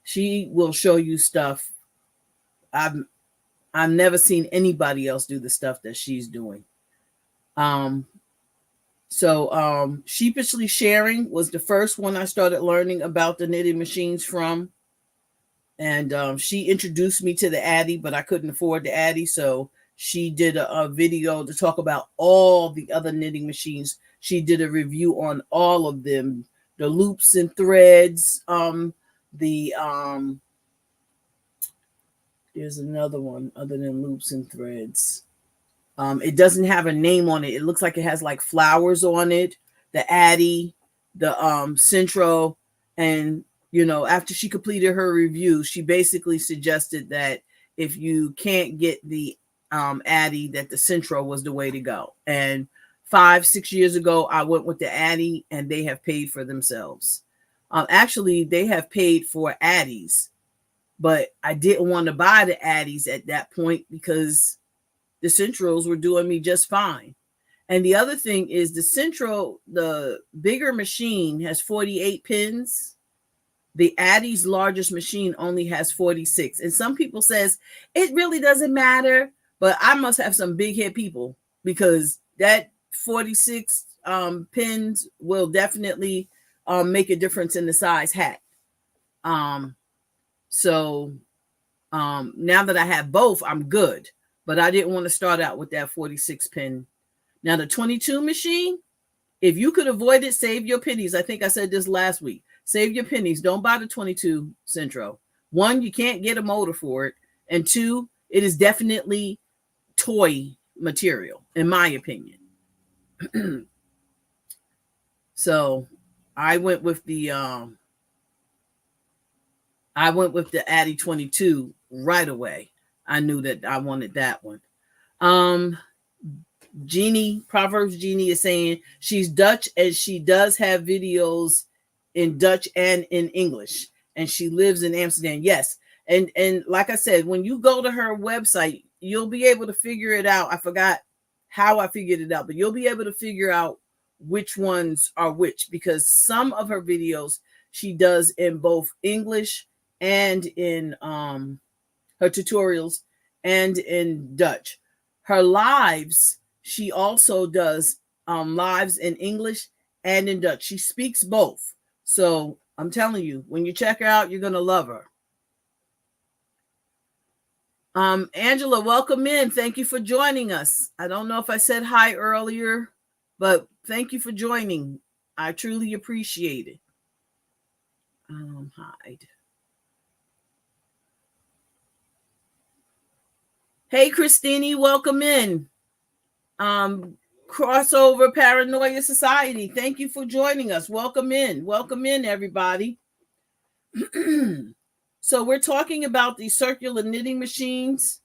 She will show you stuff. I've never seen anybody else do the stuff that she's doing. So Sheepishly Sharing was the first one I started learning about the knitting machines from. And she introduced me to the Addy, but I couldn't afford the Addy. So she did a video to talk about all the other knitting machines. She did a review on all of them, the loops and threads. There's another one other than loops and threads. It doesn't have a name on it. It looks like it has like flowers on it. The Addy, the Centro, and after she completed her review, she basically suggested that if you can't get the Addy, that the Centro was the way to go. And 5-6 years ago, I went with the Addy, and they have paid for themselves. Actually, they have paid for Addies, but I didn't want to buy the Addies at that point because the Centros were doing me just fine. And the other thing is the Centro, the bigger machine, has 48 pins. The Addy's largest machine only has 46. And some people says it really doesn't matter, but I must have some big head people because that 46 pins will definitely make a difference in the size hat. So now that I have both, I'm good. But I didn't want to start out with that 46 pin. Now the 22 machine, if you could avoid it, save your pennies. I think I said this last week. Save your pennies. Don't buy the 22 Centro. 1, you can't get a motor for it. And 2, it is definitely toy material, in my opinion. So I went with the Addy 22 right away. I knew that I wanted that one. Proverbs Jeannie is saying she's Dutch and she does have videos in Dutch and in English, and she lives in Amsterdam. Yes. And like I said, when you go to her website, you'll be able to figure it out. I forgot how I figured it out, but you'll be able to figure out which ones are which, because some of her videos she does in both English and in her tutorials and in Dutch. Her lives, she also does lives in English and in Dutch. She speaks both. So I'm telling you, when you check her out, you're going to love her. Angela, welcome in. Thank you for joining us. I don't know if I said hi earlier, but thank you for joining. I truly appreciate it. Hide. Hey, Christine, welcome in. Crossover Paranoia Society. Thank you for joining us. Welcome in. Welcome in, everybody. So we're talking about the circular knitting machines.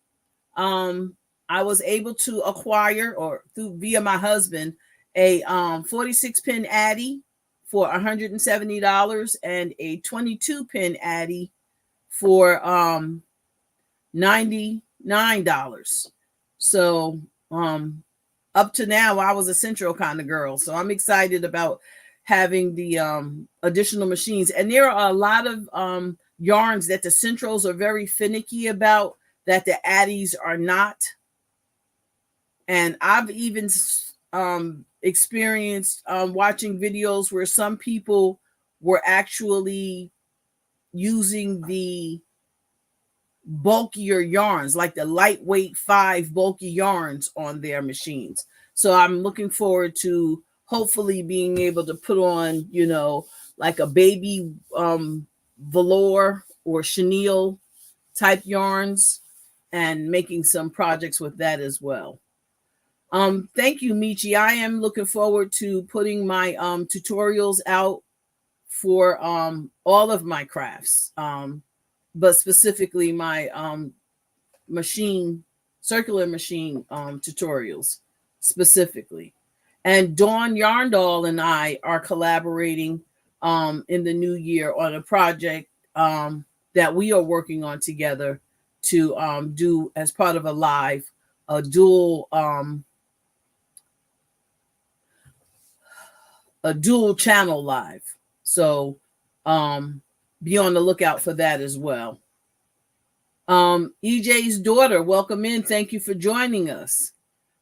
I was able to acquire, or through via my husband, a 46 pin Addy for $170 and a 22 pin Addy for $99. So up to now, I was a Central kind of girl, so I'm excited about having the additional machines. And there are a lot of yarns that the Centrals are very finicky about that the Addies are not. And I've even experienced watching videos where some people were actually using the bulkier yarns, like the lightweight 5 bulky yarns on their machines. So I'm looking forward to hopefully being able to put on, like a baby velour or chenille type yarns and making some projects with that as well. Thank you, Michi. I am looking forward to putting my tutorials out for all of my crafts, but specifically my circular machine tutorials specifically. And Dawn Yarndall and I are collaborating in the new year on a project that we are working on together to do as part of a dual channel live. So be on the lookout for that as well. EJ's daughter, welcome in. Thank you for joining us.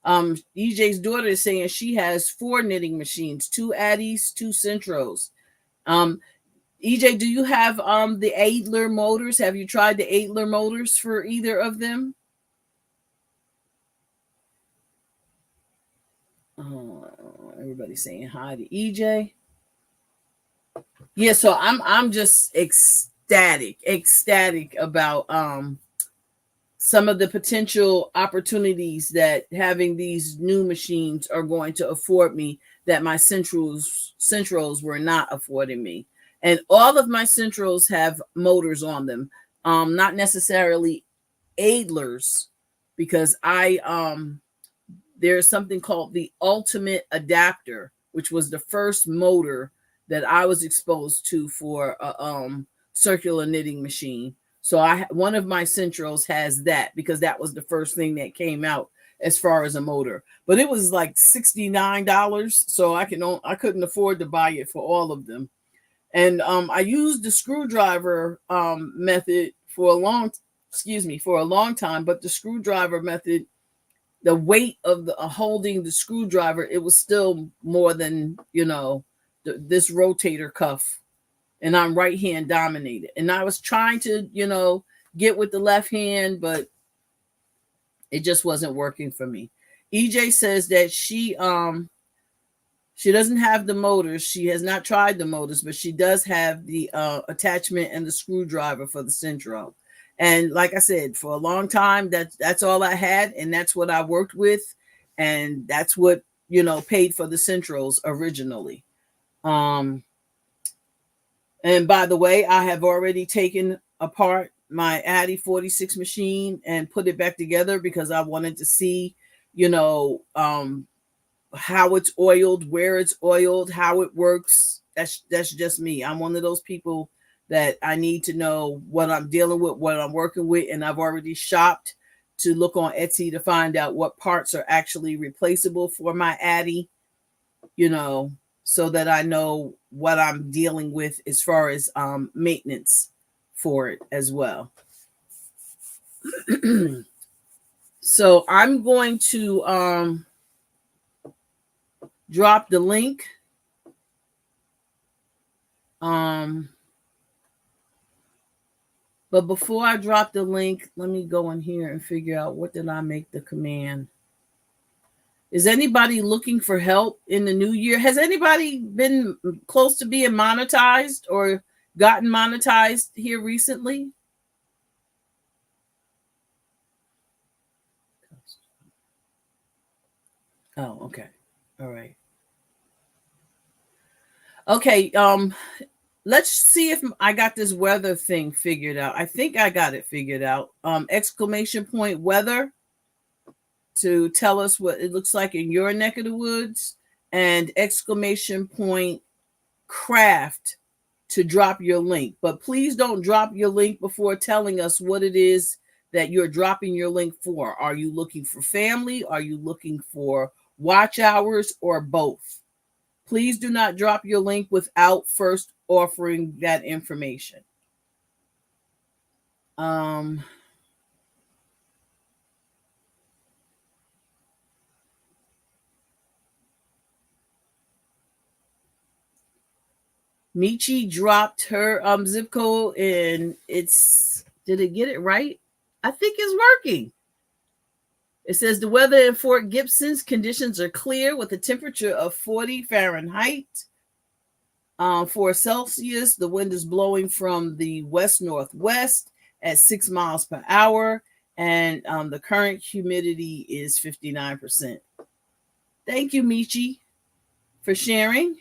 EJ's daughter is saying she has 4 knitting machines, 2 Addies, 2 Centros. EJ, do you have the Adler motors? Have you tried the Adler motors for either of them? Everybody's saying hi to EJ. Yeah, so I'm just ecstatic about some of the potential opportunities that having these new machines are going to afford me that my Centrals were not affording me. And all of my Centrals have motors on them, not necessarily Adlers, because there's something called the Ultimate Adapter, which was the first motor that I was exposed to for a circular knitting machine. So one of my Centrals has that because that was the first thing that came out as far as a motor. But it was like $69, so I couldn't afford to buy it for all of them. And I used the screwdriver method for a long time, but the screwdriver method, the weight of the holding the screwdriver, it was still more than this rotator cuff, and I'm right hand dominated. And I was trying to get with the left hand, but it just wasn't working for me. EJ says that she doesn't have the motors. She has not tried the motors, but she does have the attachment and the screwdriver for the Centro. And like I said, for a long time, that's all I had, and that's what I worked with, and that's what paid for the Centros originally. And by the way, I have already taken apart my Addy 46 machine and put it back together because I wanted to see, how it's oiled, where it's oiled, how it works. That's just me. I'm one of those people that I need to know what I'm dealing with, what I'm working with, and I've already shopped to look on Etsy to find out what parts are actually replaceable for my Addy, so that I know what I'm dealing with as far as maintenance for it as well. So I'm going to drop the link But before I drop the link, let me go in here and figure out what did I make the command. Is anybody looking for help in the new year? Has anybody been close to being monetized or gotten monetized here recently? Oh, okay. All right. Okay, let's see if I got this weather thing figured out. I think I got it figured out. Exclamation point weather to tell us what it looks like in your neck of the woods, and exclamation point craft to drop your link. But please don't drop your link before telling us what it is that you're dropping your link for. Are you looking for family? Are you looking for watch hours, or both? Please do not drop your link without first offering that information. Michi dropped her zip code, and it's, did it get it right? I think it's working. It says the weather in Fort Gibson's conditions are clear with a temperature of 40 Fahrenheit. For Celsius, the wind is blowing from the west northwest at 6 miles per hour, and the current humidity is 59%. Thank you, Michi, for sharing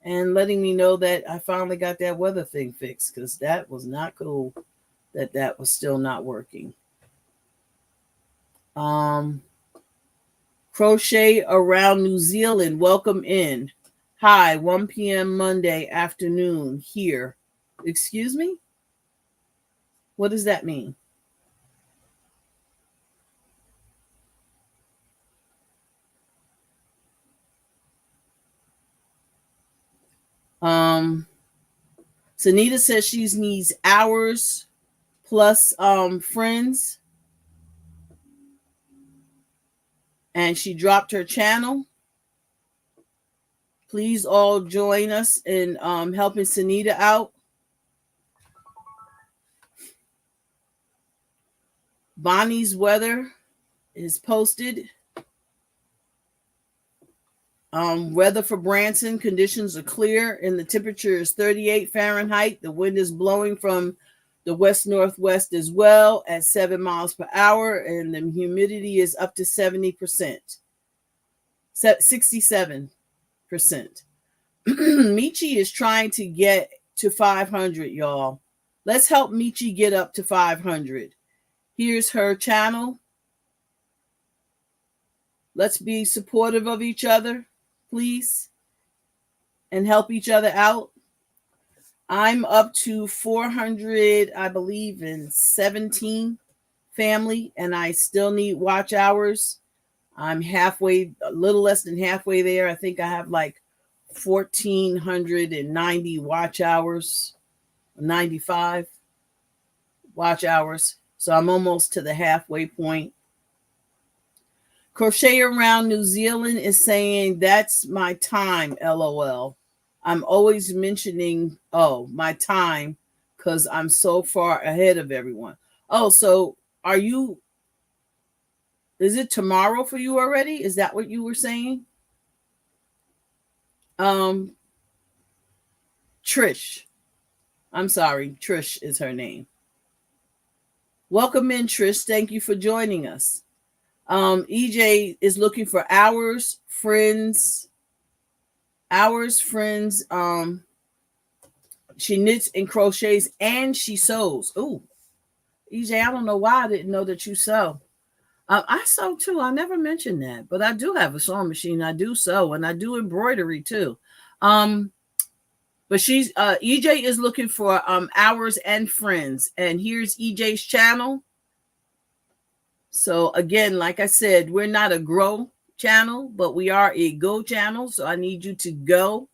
and letting me know that I finally got that weather thing fixed, because that was not cool that was still not working. Crochet Around New Zealand, welcome in. Hi, 1 p.m. Monday afternoon here. Excuse me? What does that mean? Sanita says she needs hours plus friends, and she dropped her channel. Please all join us in helping Sanita out. Bonnie's weather is posted. Weather for Branson, conditions are clear and the temperature is 38 Fahrenheit. The wind is blowing from the west northwest as well at 7 miles per hour, and the humidity is up to 70%, 67%. Michi is trying to get to 500, y'all. Let's help Michi get up to 500. Here's her channel. Let's be supportive of each other, please, and help each other out. I'm up to 400, I believe, in 17 family, and I still need watch hours. I'm halfway, a little less than halfway there. I think I have like 1,490 watch hours, 95 watch hours. So I'm almost to the halfway point. Crochet Around New Zealand is saying, that's my time, LOL. I'm always mentioning, my time, because I'm so far ahead of everyone. Oh, so is it tomorrow for you already? Is that what you were saying? Trish. I'm sorry. Trish is her name. Welcome in, Trish. Thank you for joining us. EJ is looking for hours, friends. She knits and crochets and she sews. Ooh, EJ, I don't know why I didn't know that you sew. I sew too. I never mentioned that, but I do have a sewing machine. I do sew and I do embroidery too. But EJ is looking for hours and friends, and here's EJ's channel. So again, like I said, we're not a grow channel, but we are a go channel. So I need you to go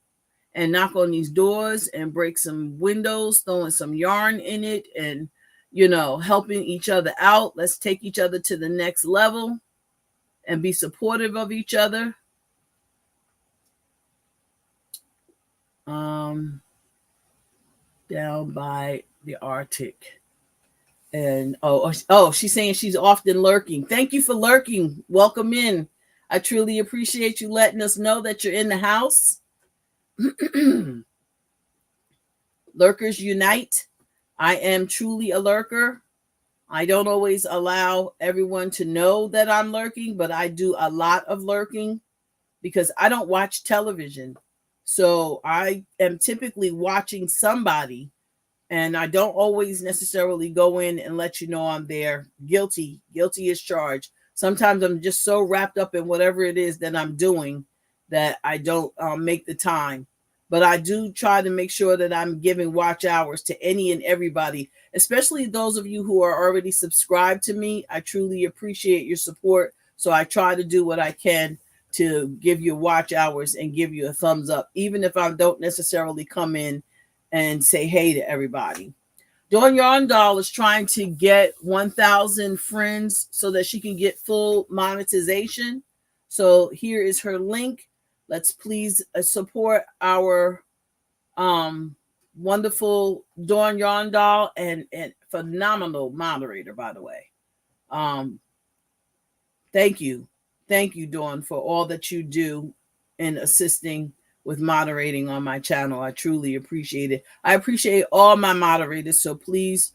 and knock on these doors and break some windows, throwing some yarn in it, and helping each other out. Let's take each other to the next level and be supportive of each other. Down by the Arctic. And oh, she's saying she's often lurking. Thank you for lurking. Welcome in. I truly appreciate you letting us know that you're in the house. Lurkers unite. I am truly a lurker. I don't always allow everyone to know that I'm lurking, but I do a lot of lurking because I don't watch television. So I am typically watching somebody, and I don't always necessarily go in and let you know I'm there. Guilty is charged. Sometimes I'm just so wrapped up in whatever it is that I'm doing that I don't make the time. But I do try to make sure that I'm giving watch hours to any and everybody, especially those of you who are already subscribed to me. I truly appreciate your support. So I try to do what I can to give you watch hours and give you a thumbs up, even if I don't necessarily come in and say hey to everybody. Dawn Yarndall is trying to get 1,000 friends so that she can get full monetization. So here is her link. Let's please support our wonderful Dawn Yarndall and phenomenal moderator, by the way. Thank you. Thank you, Dawn, for all that you do in assisting with moderating on my channel. I truly appreciate it. I appreciate all my moderators, so please,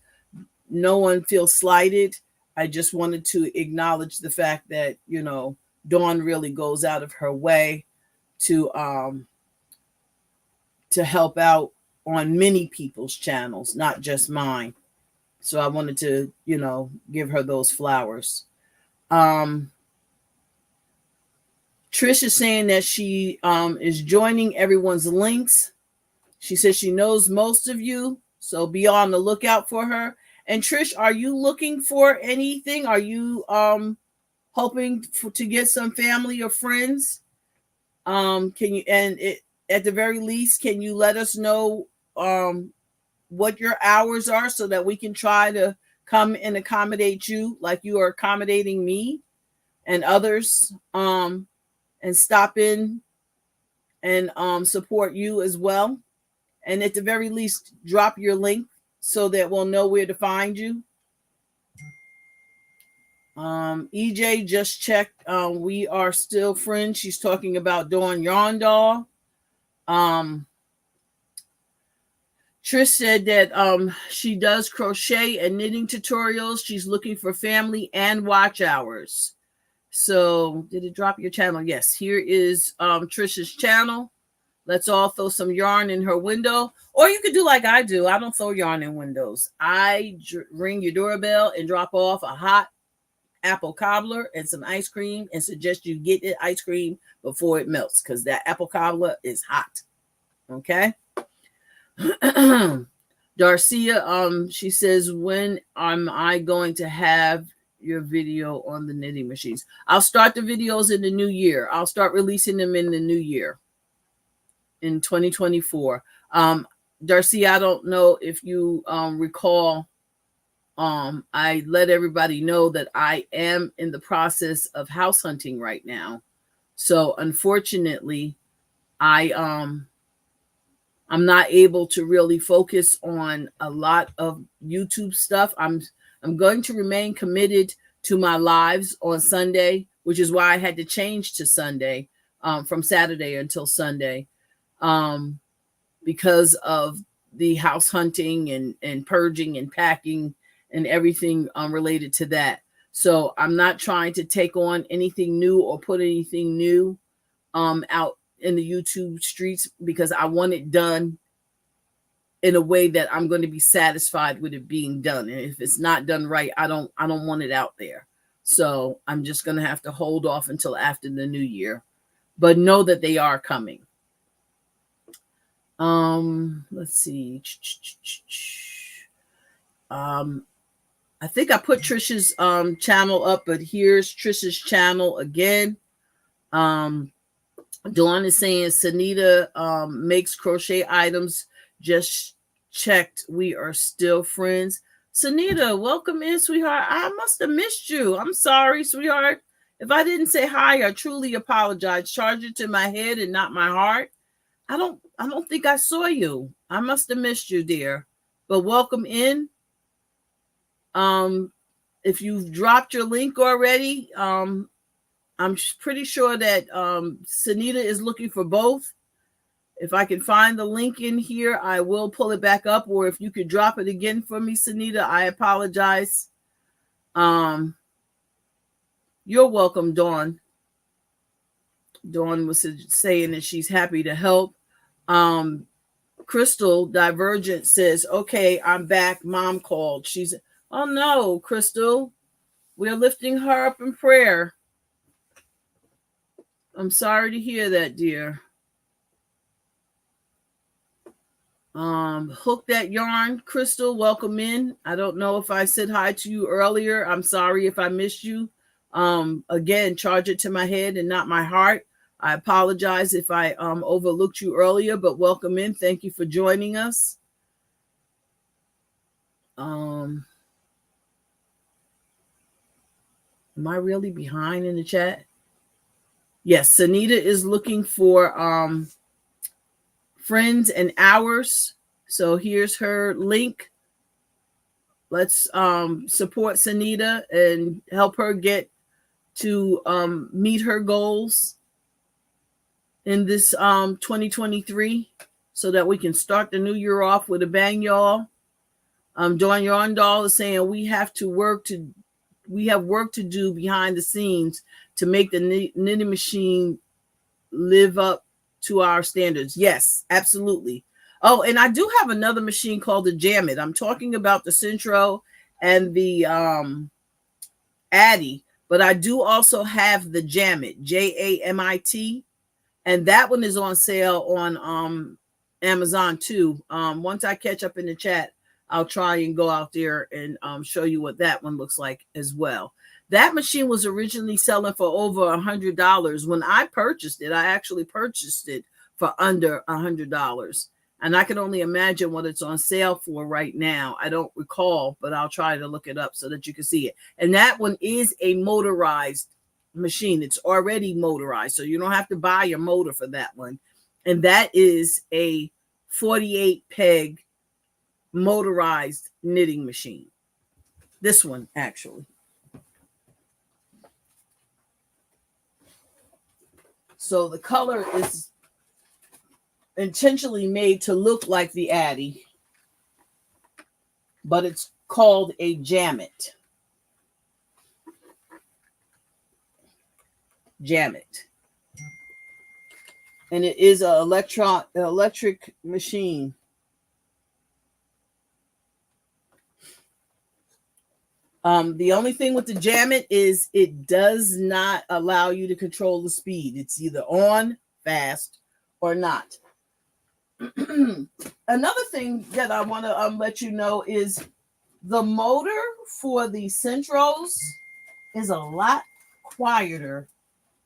no one feel slighted. I just wanted to acknowledge the fact that, Dawn really goes out of her way to help out on many people's channels, not just mine. So I wanted to, give her those flowers. Trish is saying that she is joining everyone's links. She says she knows most of you, so be on the lookout for her. And Trish, are you looking for anything? Are you hoping to get some family or friends? Can you, at the very least, can you let us know what your hours are so that we can try to come and accommodate you like you are accommodating me and others, and stop in and support you as well. And at the very least, drop your link so that we'll know where to find you. EJ just checked. We are still friends. She's talking about Dawn Yarndall. Trish said that she does crochet and knitting tutorials. She's looking for family and watch hours. So did it drop your channel? Yes, here is Trish's channel. Let's all throw some yarn in her window. Or you could do like I do. I don't throw yarn in windows. I ring your doorbell and drop off a hot apple cobbler and some ice cream and suggest you get the ice cream before it melts because that apple cobbler is hot. Okay? Darcia, she says, when am I going to have your video on the knitting machines? I'll start the videos in the new year. I'll start releasing them in the new year. In 2024. Darcy, I don't know if you recall, I let everybody know that I am in the process of house hunting right now. So unfortunately, I'm not able to really focus on a lot of YouTube stuff. I'm going to remain committed to my lives on Sunday, which is why I had to change to Sunday, from Saturday until Sunday. Because of the house hunting and purging and packing and everything related to that. So I'm not trying to take on anything new or put anything new out in the YouTube streets because I want it done in a way that I'm going to be satisfied with it being done. And if it's not done right, I don't want it out there. So I'm just going to have to hold off until after the new year, but know that they are coming. Let's see. I think I put Trisha's channel up, but here's Trisha's channel again. Dawn is saying Sanita makes crochet items. Just checked. We are still friends. Sanita, welcome in, sweetheart. I must have missed you. I'm sorry, sweetheart. If I didn't say hi, I truly apologize. Charge it to my head and not my heart. I don't think I saw you. I must have missed you, dear. But welcome in. If you've dropped your link already, I'm pretty sure that Sunita is looking for both. If I can find the link in here, I will pull it back up. Or if you could drop it again for me, Sunita, I apologize. You're welcome, Dawn. Dawn was saying that she's happy to help. Crystal Divergent says, okay, I'm back. Mom called. She's, oh no, Crystal, we're lifting her up in prayer. I'm sorry to hear that, dear. Hook That Yarn, Crystal, welcome in. I don't know if I said hi to you earlier. I'm sorry if I missed you. Again, charge it to my head and not my heart. I apologize if I overlooked you earlier, but welcome in. Thank you for joining us. Am I really behind in the chat? Yes, Sunita is looking for friends and hours. So here's her link. Let's support Sunita and help her get to meet her goals in this 2023 so that we can start the new year off with a bang, y'all. Dawn Yarn Doll is saying we have work to do behind the scenes to make the knitting machine live up to our standards. Yes, absolutely. Oh, and I do have another machine called the Jamit. I'm talking about the Centro and the Addy, but I do also have the Jamit, Jamit, and that one is on sale on Amazon too. Once I catch up in the chat, I'll try and go out there and show you what that one looks like as well. That machine was originally selling for over $100. When I purchased it, I actually purchased it for under $100. And I can only imagine what it's on sale for right now. I don't recall, but I'll try to look it up so that you can see it. And that one is a motorized machine. It's already motorized, so you don't have to buy your motor for that one. And that is a 48 peg motorized knitting machine. This one, actually. So the color is intentionally made to look like the Addy, but it's called a Jamit. Jamit. And it is an electric machine. The only thing with the Jamit is it does not allow you to control the speed. It's either on, fast, or not. Another thing that I want to let you know is the motor for the Centros is a lot quieter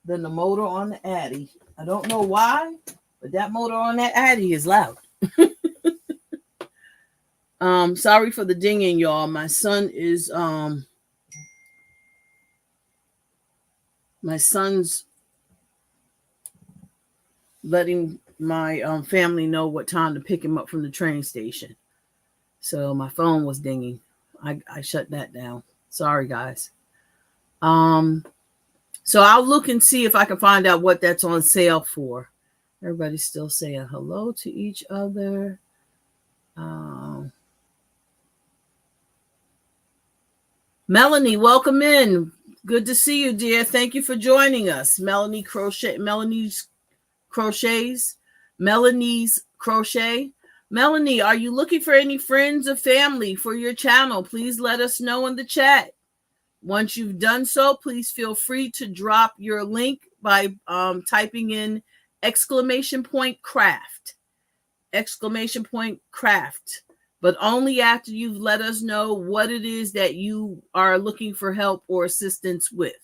than the motor on the Addy. I don't know why, but that motor on that Addy is loud. Sorry for the dinging, y'all. My son is my son's letting my family know what time to pick him up from the train station. So my phone was dinging. I shut that down. Sorry, guys. So I'll look and see if I can find out what that's on sale for. Everybody's still saying hello to each other. Melanie, welcome in. Good to see you, dear. Thank you for joining us. Melanie's Crochet. Melanie, are you looking for any friends or family for your channel? Please let us know in the chat. Once you've done so, please feel free to drop your link by typing in !craft. !craft. But only after you've let us know what it is that you are looking for help or assistance with.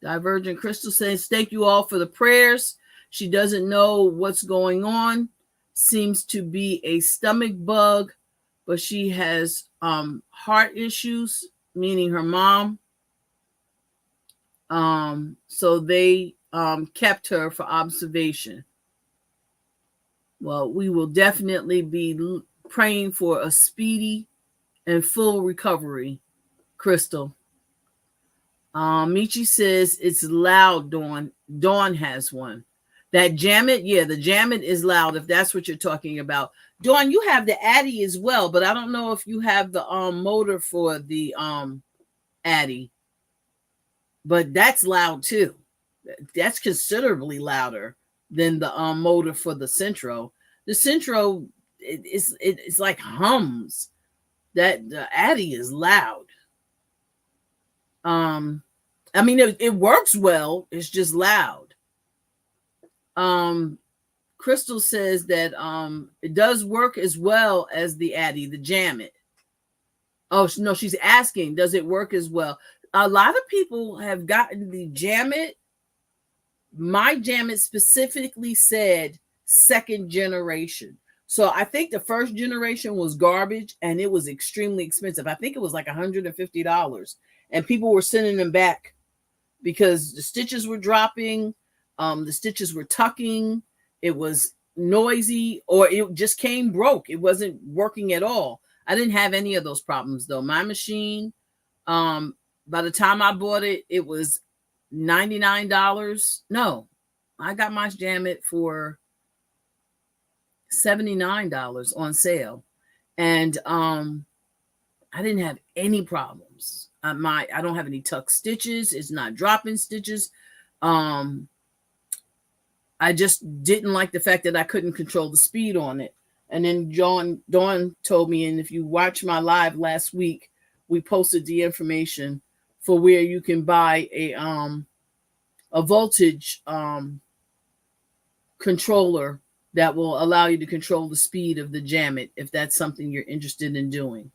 Divergent Crystal says, thank you all for the prayers. She doesn't know what's going on. Seems to be a stomach bug, but she has heart issues, meaning her mom. So they kept her for observation. Well, we will definitely be praying for a speedy and full recovery, Crystal. Michi says it's loud, Dawn. Dawn has one. That Jamit, yeah, the Jamit is loud if that's what you're talking about. Dawn, you have the Addy as well, but I don't know if you have the motor for the Addy. But that's loud too. That's considerably louder than the motor for the Centro. The Centro it's like hums. That the Addy is loud. I mean, it works well. It's just loud. Crystal says that it does work as well as the Addy, the Jamit. Oh no, she's asking, does it work as well? A lot of people have gotten the Jamit. My Jamit specifically said second generation. So I think the first generation was garbage and it was extremely expensive. I think it was like $150. And people were sending them back because the stitches were dropping, the stitches were tucking, it was noisy, or it just came broke. It wasn't working at all. I didn't have any of those problems though. My machine, by the time I bought it, it was $99. No, I got my Jamit for $79 on sale. And I didn't have any problems. I don't have any tuck stitches. It's not dropping stitches. I just didn't like the fact that I couldn't control the speed on it. And then Dawn told me, and if you watch my live last week, we posted the information for where you can buy a voltage controller that will allow you to control the speed of the Jamit if that's something you're interested in doing.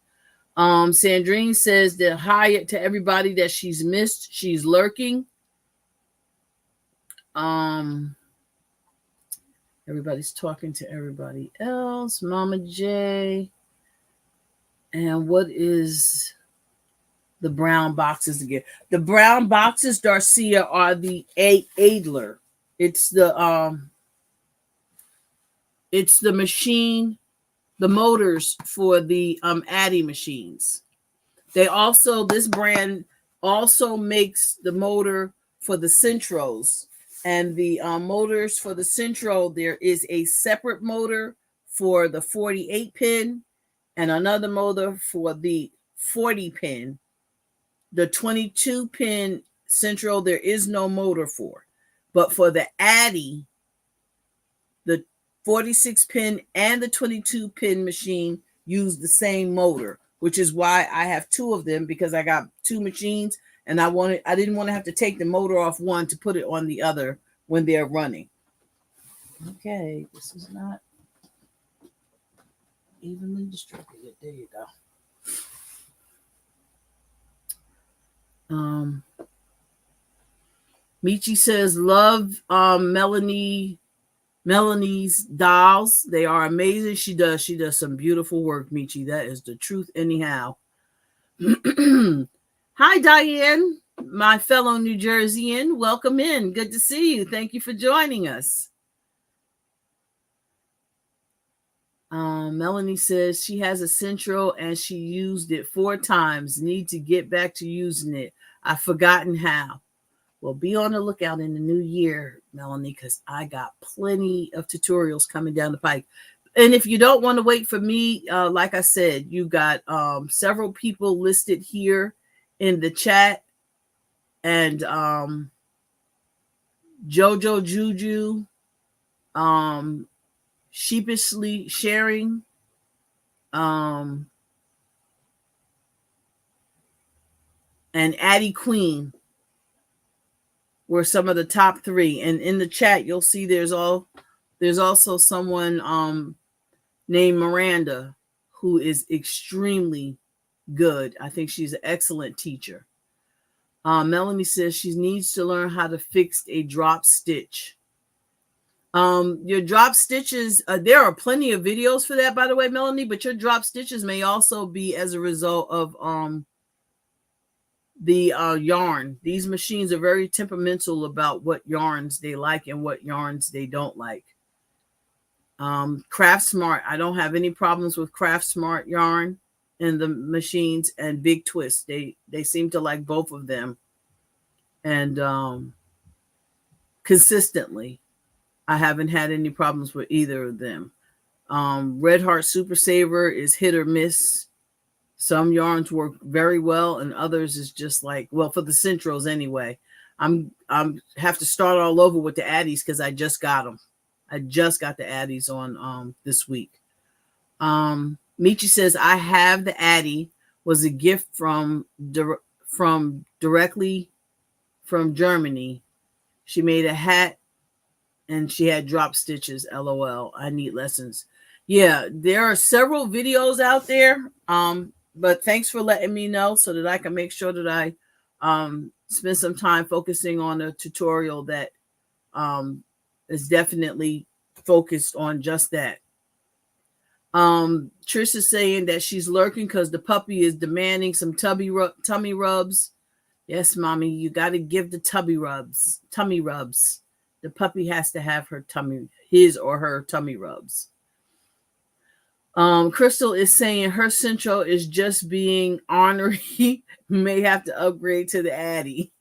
Sandrine says that hi to everybody that she's missed. She's lurking. Everybody's talking to everybody else. Momma J. And what is the brown boxes again? The brown boxes, Darcia, are the Adler. It's the machine, the motors for the Addy machines. This brand also makes the motor for the Centros. And the motors for the Centro, there is a separate motor for the 48 pin and another motor for the 40 pin. The 22 pin Centro, there is no motor for. But for the Addy, the 46 pin and the 22 pin machine use the same motor, which is why I have two of them, because I got two machines and I didn't want to have to take the motor off one to put it on the other when they're running. Okay, this is not evenly distributed. There you go. Michi says, love Melanie's dolls. They are amazing. She does some beautiful work, Michi. That is the truth anyhow. Hi, Diane, my fellow New Jerseyan. Welcome in. Good to see you. Thank you for joining us. Melanie says she has a Centro and she used it 4 times. Need to get back to using it. I've forgotten how. Well, be on the lookout in the new year, Melanie, because I got plenty of tutorials coming down the pike. And if you don't want to wait for me, like I said, you got several people listed here in the chat. And Jojo Juju, sheepishly sharing, and Addie Queen were some of the top 3. And in the chat, you'll see there's also someone named Miranda who is extremely good. I think she's an excellent teacher. Melanie says she needs to learn how to fix a drop stitch. Your drop stitches, there are plenty of videos for that, by the way, Melanie, but your drop stitches may also be as a result of the yarn. These machines are very temperamental about what yarns they like and what yarns they don't like. Craft Smart. I don't have any problems with Craft Smart yarn in the machines, and Big Twist. They seem to like both of them, and consistently, I haven't had any problems with either of them. Red Heart Super Saver is hit or miss. Some yarns work very well, and others is just like, well, for the Centros anyway. I'm have to start all over with the Addies because I just got them. I just got the Addies on this week. Michi says I have the Addie. Was a gift from directly from Germany. She made a hat and she had drop stitches. LOL. I need lessons. Yeah, there are several videos out there. But thanks for letting me know so that I can make sure that I spend some time focusing on a tutorial that is definitely focused on just that. Trish is saying that she's lurking because the puppy is demanding some tummy rubs. Yes, mommy, you got to give the tummy rubs. The puppy has to have his or her tummy rubs. Crystal is saying her central is just being ornery. May have to upgrade to the Addy.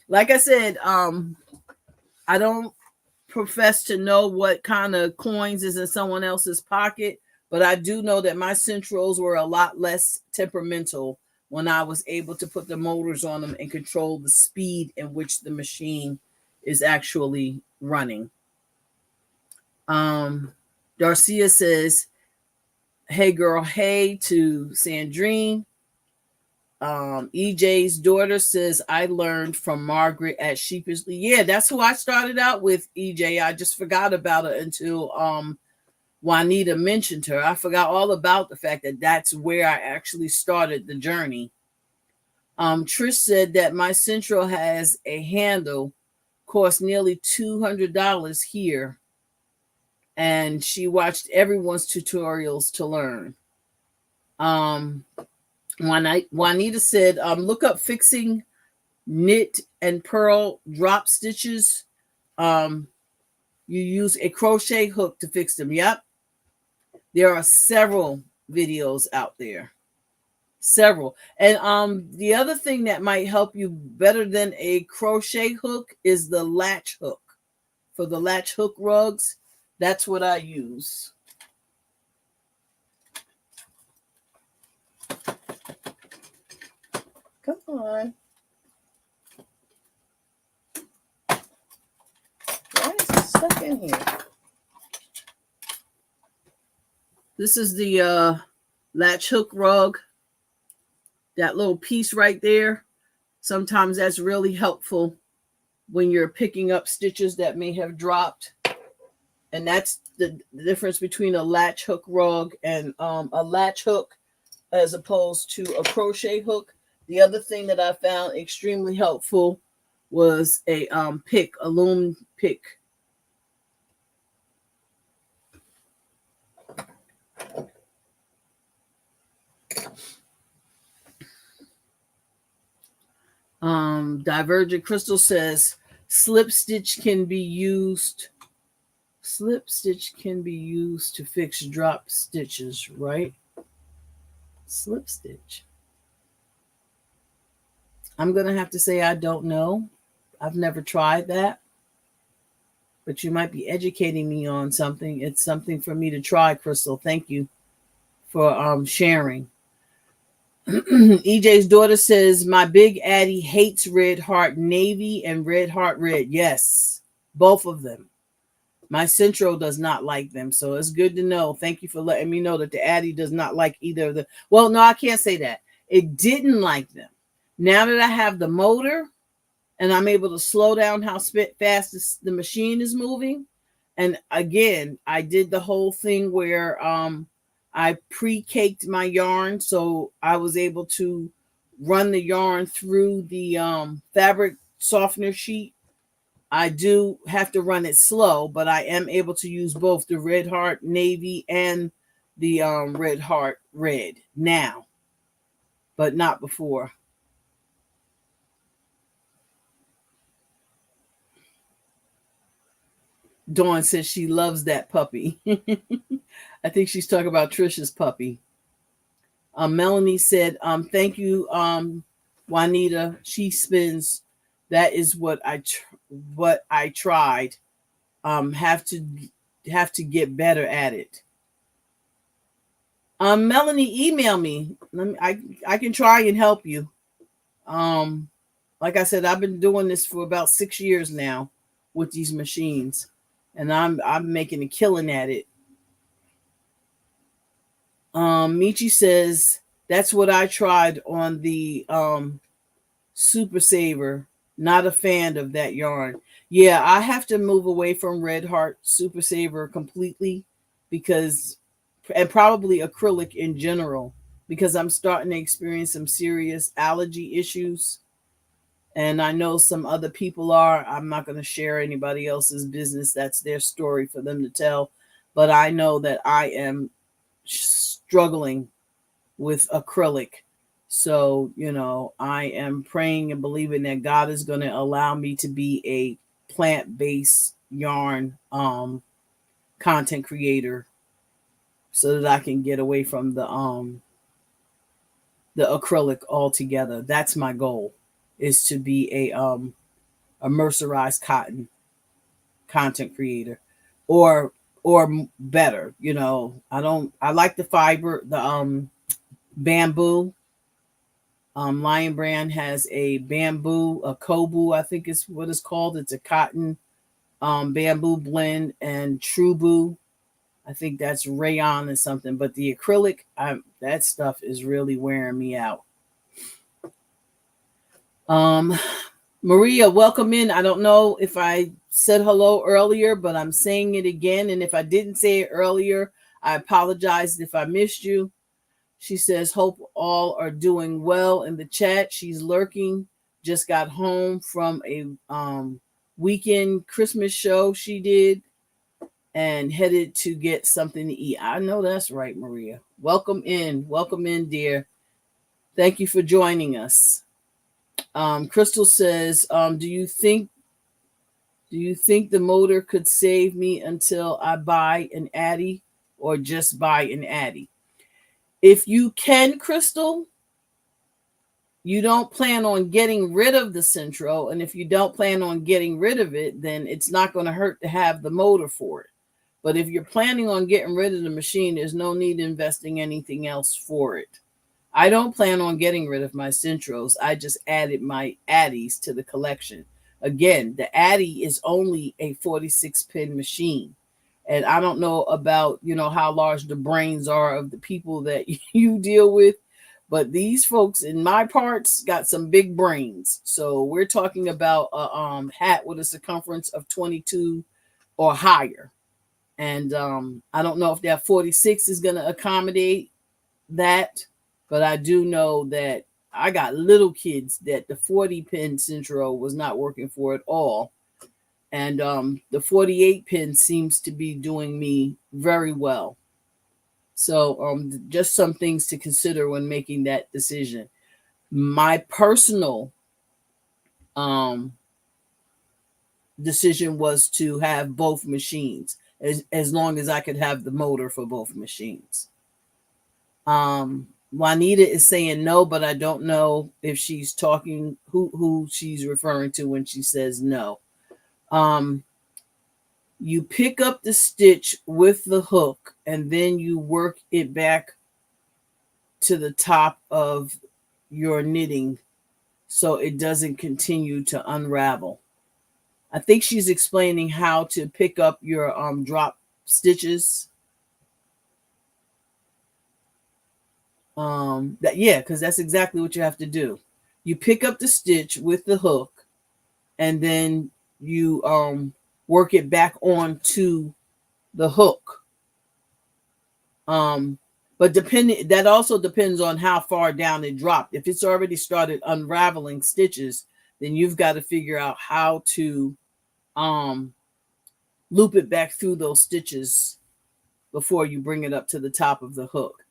Like I said, I don't profess to know what kind of coins is in someone else's pocket, but I do know that my centrals were a lot less temperamental when I was able to put the motors on them and control the speed in which the machine is actually running. Darcia says, hey girl, hey to Sandrine. EJ's daughter says, I learned from Margaret at Sheepishly. Yeah, that's who I started out with, EJ. I just forgot about it until Juanita mentioned her. I forgot all about the fact that that's where I actually started the journey. Trish said that my Central has a handle, cost nearly $200 here, and she watched everyone's tutorials to learn. Juanita said, look up fixing knit and purl drop stitches. You use a crochet hook to fix them. Yep. There are several videos out there. Several. And the other thing that might help you better than a crochet hook is the latch hook. For the latch hook rugs, that's what I use. Come on. Why is it stuck in here? This is the latch hook rug. That little piece right there. Sometimes that's really helpful when you're picking up stitches that may have dropped. And that's the difference between a latch hook rug and a latch hook as opposed to a crochet hook. The other thing that I found extremely helpful was a pick, a loom pick. Divergent Crystal says slip stitch can be used to fix drop stitches, right? Slip stitch. I'm going to have to say I don't know. I've never tried that. But you might be educating me on something. It's something for me to try, Crystal. Thank you for sharing. EJ's daughter says, my big Addie hates Red Heart Navy and Red Heart Red. Yes, both of them. My Central does not like them, so it's good to know. Thank you for letting me know that the Addie does not like either of them. Well, no, I can't say that. It didn't like them. Now that I have the motor and I'm able to slow down how fast the machine is moving, and again, I did the whole thing where I pre-caked my yarn, so I was able to run the yarn through the fabric softener sheet. I do have to run it slow, but I am able to use both the Red Heart Navy and the Red Heart Red now, but not before. Dawn says she loves that puppy. I think she's talking about Trisha's puppy. Melanie said, thank you, Juanita. She spins. That is what I tried. Have to get better at it. Melanie, email me. I can try and help you. Um, like I said, I've been doing this for about 6 years now with these machines, and I'm making a killing at it. Michi says that's what I tried on the Super Saver. Not a fan of that yarn. Yeah, I have to move away from Red Heart Super Saver completely because, and probably acrylic in general, because I'm starting to experience some serious allergy issues. And I know some other people are. I'm not going to share anybody else's business. That's their story for them to tell. But I know that I am struggling with acrylic. So, I am praying and believing that God is going to allow me to be a plant-based yarn content creator so that I can get away from the acrylic altogether. That's my goal, is to be a mercerized cotton content creator, or better. I like the fiber, the bamboo. Lion Brand has a bamboo, a kobu, I think is what it's called. It's a cotton bamboo blend, and Trubu, I think that's rayon or something. But the acrylic, that stuff is really wearing me out. Maria, welcome in. I don't know if I said hello earlier, but I'm saying it again. And if I didn't say it earlier, I apologize if I missed you. She says, hope all are doing well in the chat. She's lurking. Just got home from a weekend Christmas show she did and headed to get something to eat. I know that's right, Maria. Welcome in. Welcome in, dear. Thank you for joining us. Crystal says, do you think the motor could save me until I buy an Addy, or just buy an Addy? If you can, Crystal, you don't plan on getting rid of the Centro, and if you don't plan on getting rid of it, then it's not going to hurt to have the motor for it. But if you're planning on getting rid of the machine, there's no need investing anything else for it. I don't plan on getting rid of my Centros. I just added my Addies to the collection. Again, the Addy is only a 46-pin machine. And I don't know about, how large the brains are of the people that you deal with, but these folks in my parts got some big brains. So we're talking about a hat with a circumference of 22 or higher. And I don't know if that 46 is going to accommodate that, but I do know that I got little kids that the 40-pin Centro was not working for at all. And the 48-pin seems to be doing me very well. So just some things to consider when making that decision. My personal decision was to have both machines, as long as I could have the motor for both machines. Juanita is saying no, but I don't know if she's talking who she's referring to when she says no. You pick up the stitch with the hook and then you work it back to the top of your knitting so it doesn't continue to unravel. I think she's explaining how to pick up your drop stitches. Because that's exactly what you have to do. You pick up the stitch with the hook and then you work it back onto the hook. But that also depends on how far down it dropped. If it's already started unraveling stitches, then you've got to figure out how to loop it back through those stitches before you bring it up to the top of the hook.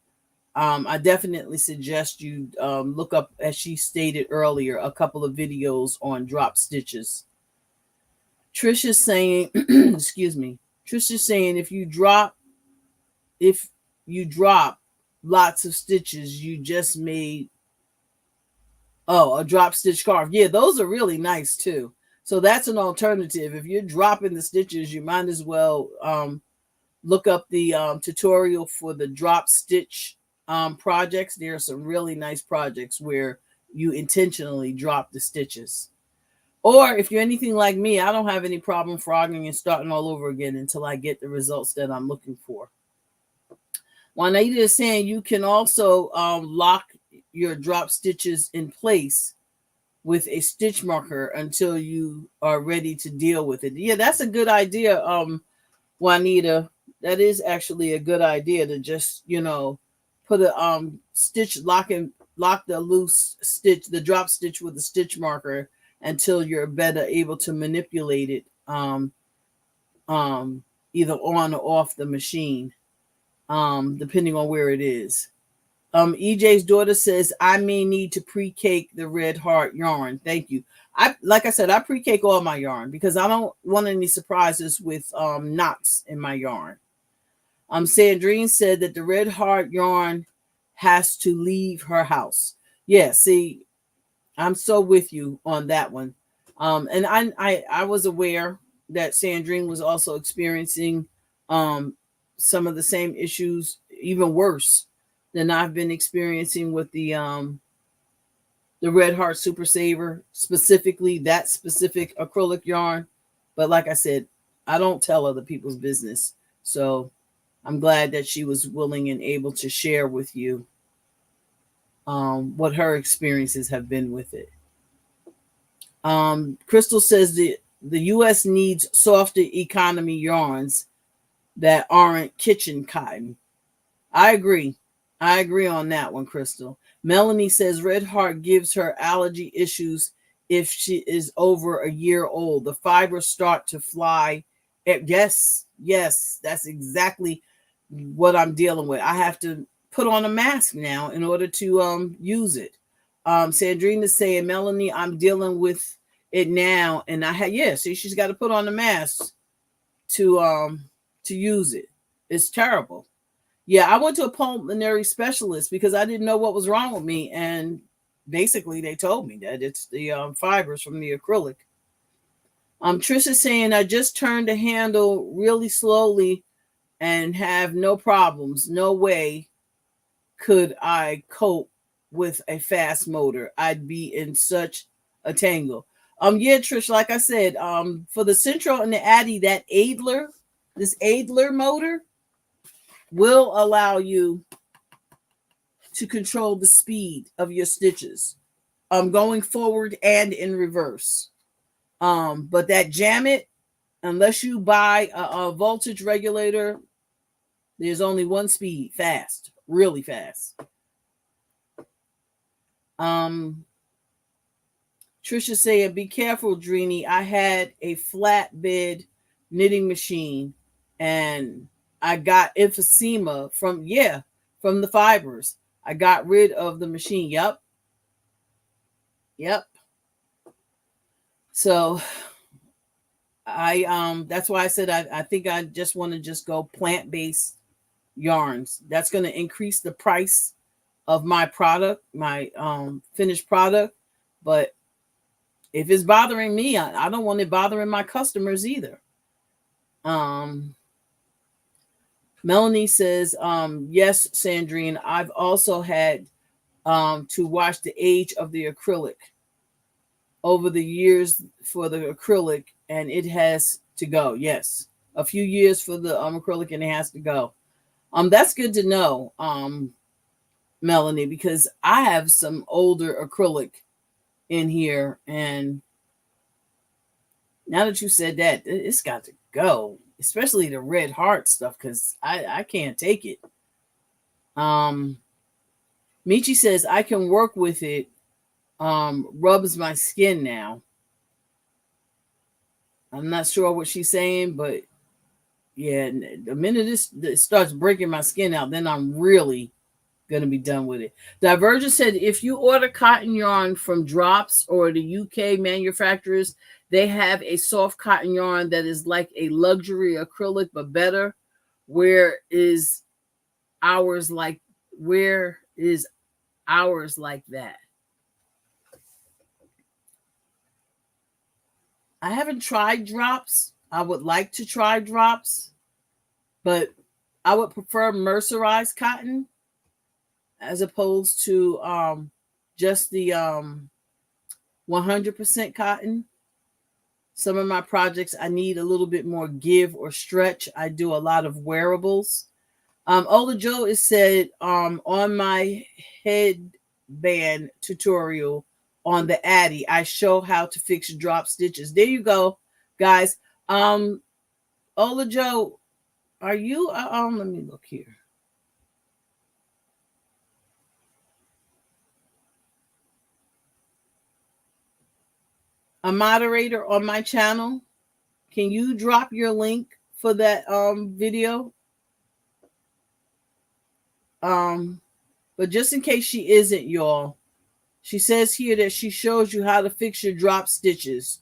I definitely suggest you look up, as she stated earlier, a couple of videos on drop stitches. Trisha's saying, excuse me. Trisha's saying if you drop lots of stitches, you just made a drop stitch scarf. Yeah, those are really nice too. So that's an alternative. If you're dropping the stitches, you might as well look up the tutorial for the drop stitch projects. There are some really nice projects where you intentionally drop the stitches. Or if you're anything like me, I don't have any problem frogging and starting all over again until I get the results that I'm looking for. Juanita is saying you can also lock your drop stitches in place with a stitch marker until you are ready to deal with it. Yeah, that's a good idea, Juanita. That is actually a good idea to just, put a stitch lock the loose stitch, the drop stitch with a stitch marker until you're better able to manipulate it either on or off the machine, depending on where it is. EJ's daughter says, I may need to pre-cake the red heart yarn. Thank you. Like I said, I pre-cake all my yarn because I don't want any surprises with knots in my yarn. Sandrine said that the red heart yarn has to leave her house. Yeah, see, I'm so with you on that one. And I was aware that Sandrine was also experiencing some of the same issues, even worse than I've been experiencing with the Red Heart Super Saver, specifically that specific acrylic yarn. But like I said, I don't tell other people's business. So I'm glad that she was willing and able to share with you what her experiences have been with it. Crystal says the U.S. needs softer economy yarns that aren't kitchen cotton. I agree. I agree on that one, Crystal. Melanie says Red Heart gives her allergy issues if she is over a year old. The fibers start to fly. Yes, that's exactly what I'm dealing with. I have to put on a mask now in order to use it. Sandrine is saying, Melanie, I'm dealing with it now, and see, she's got to put on the mask to use it. It's terrible. Yeah, I went to a pulmonary specialist because I didn't know what was wrong with me, and basically they told me that it's the fibers from the acrylic. Trisha saying I just turned the handle really slowly and have no problems. No way could I cope with a fast motor. I'd be in such a tangle. Yeah, Trish, like I said, for the Central and the Addy, this Adler motor will allow you to control the speed of your stitches, going forward and in reverse. But that Jammet, unless you buy a voltage regulator, there's only one speed, fast, really fast. Trisha saying, be careful, Dreeny. I had a flatbed knitting machine and I got emphysema from the fibers. I got rid of the machine. Yep. So that's why I said I think I just want to just go plant-based yarns. That's going to increase the price of my product, my finished product. But if it's bothering me, I don't want it bothering my customers either. Melanie says, yes, Sandrine, I've also had to watch the age of the acrylic over the years for the acrylic, and it has to go. Yes, a few years for the acrylic, and it has to go. That's good to know, Melanie, because I have some older acrylic in here, and now that you said that, it's got to go, especially the red heart stuff, because I can't take it. Michi says I can work with it. Rubs my skin now. I'm not sure what she's saying, but yeah, the minute it starts breaking my skin out, then I'm really gonna be done with it. Divergent said if you order cotton yarn from Drops or the UK manufacturers, They have a soft cotton yarn that is like a luxury acrylic, but better. Where is ours like? Where is ours like that? I haven't tried drops. I would like to try drops, but I would prefer mercerized cotton as opposed to just the 100% cotton. Some of my projects I need a little bit more give or stretch. I do a lot of wearables. Ola Joe is said on my headband tutorial on the Addy, I show how to fix drop stitches. There you go, guys. Ola Joe, are you let me look here. A moderator on my channel? Can you drop your link for that video? But just in case she isn't, y'all, she says here that she shows you how to fix your drop stitches,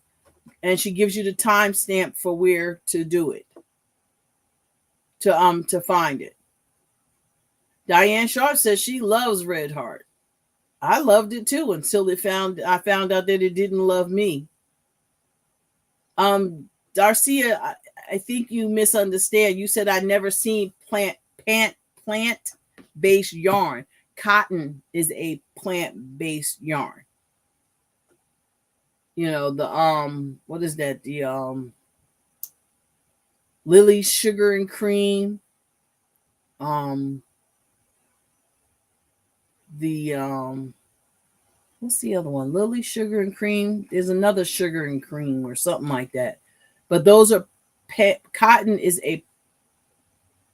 and she gives you the timestamp for where to do it, to find it. Diane Sharp says she loves Red Heart. I loved it too until I found out that it didn't love me. Darcia, I think you misunderstand. You said I never seen plant-based yarn. Cotton is a plant-based yarn. You know, the what is that? The Lily's Sugar and Cream. The what's the other one? Lily Sugar and Cream. There's another Sugar and Cream or something like that. But those are cotton is a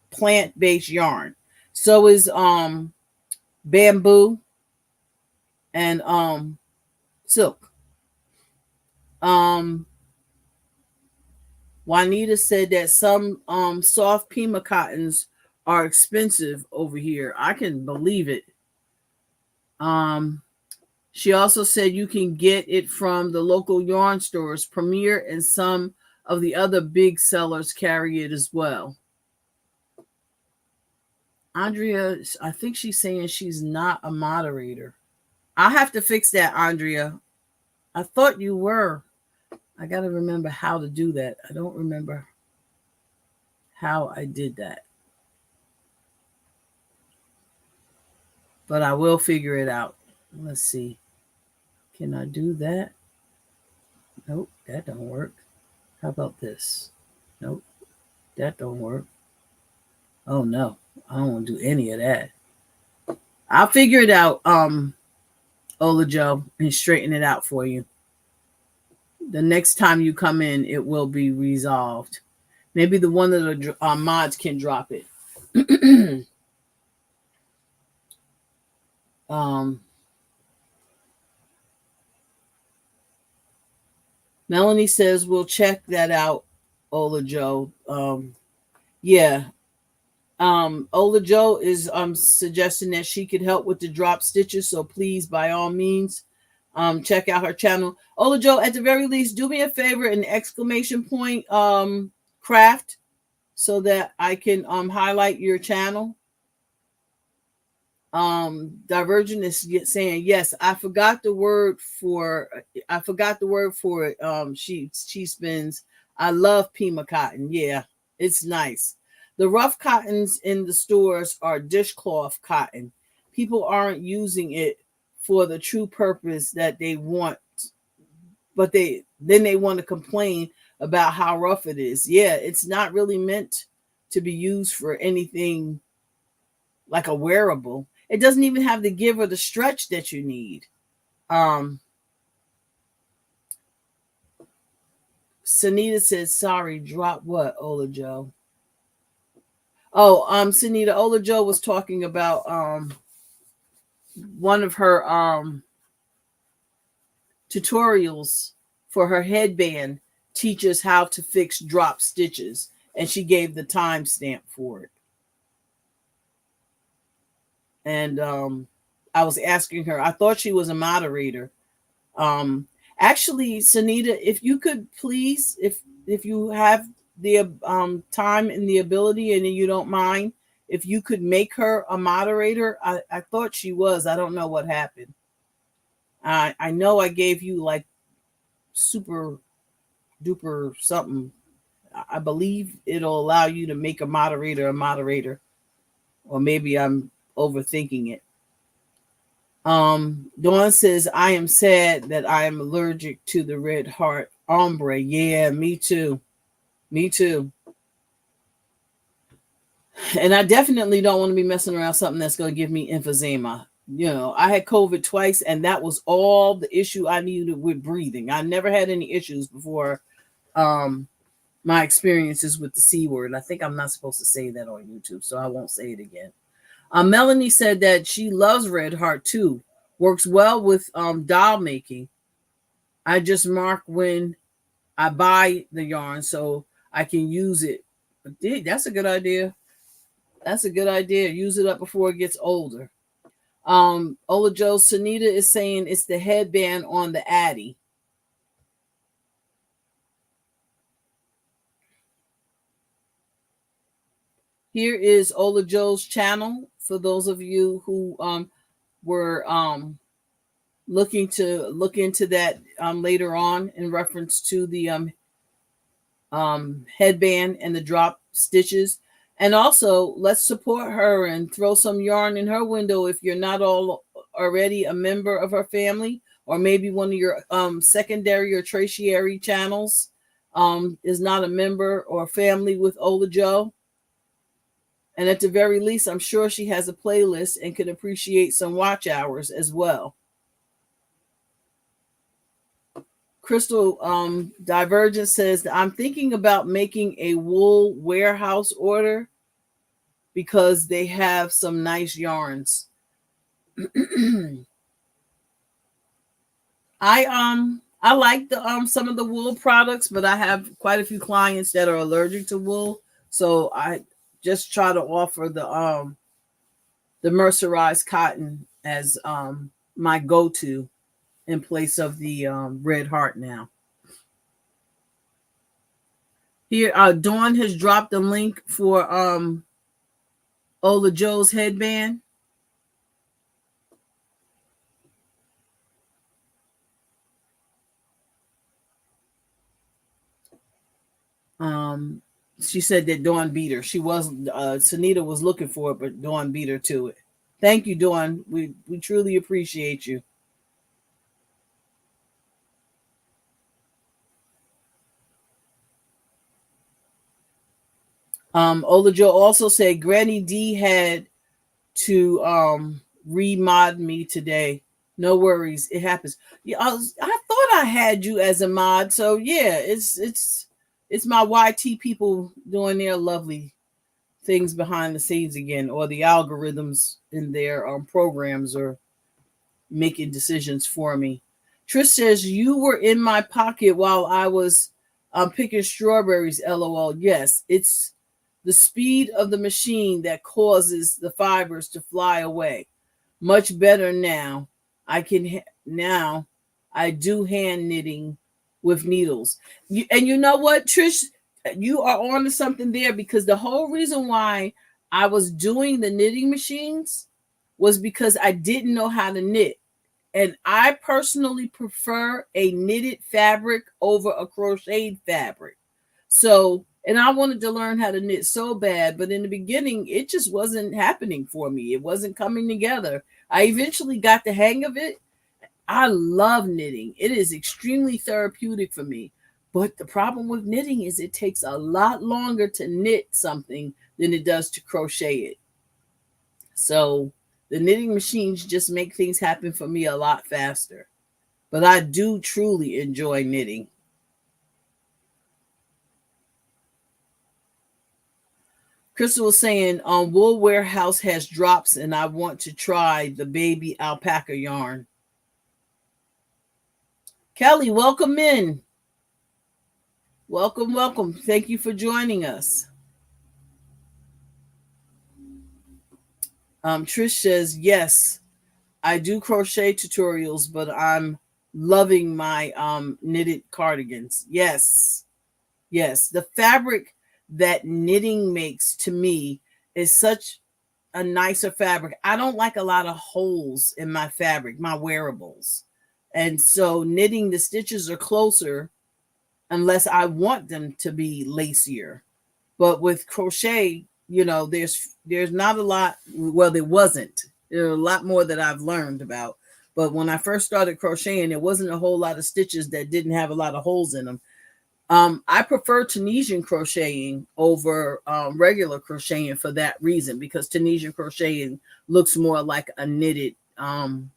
plant-based yarn. So is bamboo and silk. Juanita said that some soft Pima cottons are expensive over here. I can believe it. She also said you can get it from the local yarn stores. Premier and some of the other big sellers carry it as well. Andrea, I think she's saying she's not a moderator. I'll have to fix that, Andrea. I thought you were. I got to remember how to do that. I don't remember how I did that. But I will figure it out. Let's see. Can I do that? Nope, that don't work. How about this? Nope, that don't work. Oh no, I don't want to do any of that. I'll figure it out, Ola Joe, and straighten it out for you. The next time you come in, it will be resolved. Maybe the one of the mods can drop it. Melanie says we'll check that out, Ola Joe. Yeah. Ola Joe is suggesting that she could help with the drop stitches, so please, by all means, check out her channel. Ola Joe, at the very least, do me a favor, an exclamation point craft, so that I can highlight your channel. Divergent is saying yes. I forgot the word for it. She spins. I love Pima cotton. Yeah, it's nice. The rough cottons in the stores are dishcloth cotton. People aren't using it for the true purpose that they want, but they want to complain about how rough it is. Yeah, it's not really meant to be used for anything like a wearable. It doesn't even have the give or the stretch that you need. Sunita says, sorry, drop what, Ola Joe? Oh, Sunita, Ola Joe was talking about one of her tutorials for her headband teaches how to fix drop stitches, and she gave the timestamp for it. And I was asking her, I thought she was a moderator. Actually, Sanita, if you could please, if you have the time and the ability, and you don't mind, if you could make her a moderator. I thought she was. I don't know what happened. I know I gave you like super duper something. I believe it'll allow you to make a moderator, or maybe I'm overthinking it. Dawn says, I am sad that I am allergic to the red heart ombre. Yeah, me too. Me too. And I definitely don't want to be messing around something that's going to give me emphysema. You know, I had COVID twice, and that was all the issue I needed with breathing. I never had any issues before um, my experiences with the C word. I think I'm not supposed to say that on YouTube, so I won't say it again. Melanie said that she loves Red Heart too. Works well with doll making. I just mark when I buy the yarn so I can use it. That's a good idea. That's a good idea. Use it up before it gets older. Ola Joe Sunita is saying it's the headband on the Addy. Here is Ola Joe's channel for those of you who were looking to look into that later on in reference to the headband and the drop stitches. And also, let's support her and throw some yarn in her window if you're not all already a member of her family, or maybe one of your secondary or tertiary channels is not a member or family with Ola Joe. And at the very least, I'm sure she has a playlist and could appreciate some watch hours as well. Crystal Divergent says, I'm thinking about making a wool warehouse order because they have some nice yarns. I like the some of the wool products, but I have quite a few clients that are allergic to wool, so I just try to offer the mercerized cotton as my go-to in place of the red heart now. Here, Dawn has dropped a link for Ola Joe's headband. She said that Dawn beat her. She was Sunita was looking for it, but Dawn beat her to it. Thank you, Dawn. We truly appreciate you. Ola Joe also said Granny D had to remod me today. No worries, it happens. Yeah, I thought I had you as a mod, so yeah, it's my YT people doing their lovely things behind the scenes again, or the algorithms in their programs are making decisions for me. Trish says, you were in my pocket while I was picking strawberries, lol. Yes, it's the speed of the machine that causes the fibers to fly away. Much better now. Now I do hand knitting with needles. And you know what, Trish? You are on to something there, because the whole reason why I was doing the knitting machines was because I didn't know how to knit. And I personally prefer a knitted fabric over a crocheted fabric. So, and I wanted to learn how to knit so bad, but in the beginning, it just wasn't happening for me. It wasn't coming together. I eventually got the hang of it. I love knitting. It is extremely therapeutic for me. But the problem with knitting is it takes a lot longer to knit something than it does to crochet it. So the knitting machines just make things happen for me a lot faster. But I do truly enjoy knitting. Crystal was saying, Wool Warehouse has drops, and I want to try the baby alpaca yarn. Kelly, welcome in. Welcome, welcome. Thank you for joining us. Trish says, yes, I do crochet tutorials, but I'm loving my knitted cardigans. Yes. Yes. The fabric that knitting makes to me is such a nicer fabric. I don't like a lot of holes in my fabric, my wearables. And so knitting, the stitches are closer unless I want them to be lacier. But with crochet, there's not a lot. Well, there wasn't. There are a lot more that I've learned about. But when I first started crocheting, there wasn't a whole lot of stitches that didn't have a lot of holes in them. I prefer Tunisian crocheting over regular crocheting for that reason, because Tunisian crocheting looks more like a knitted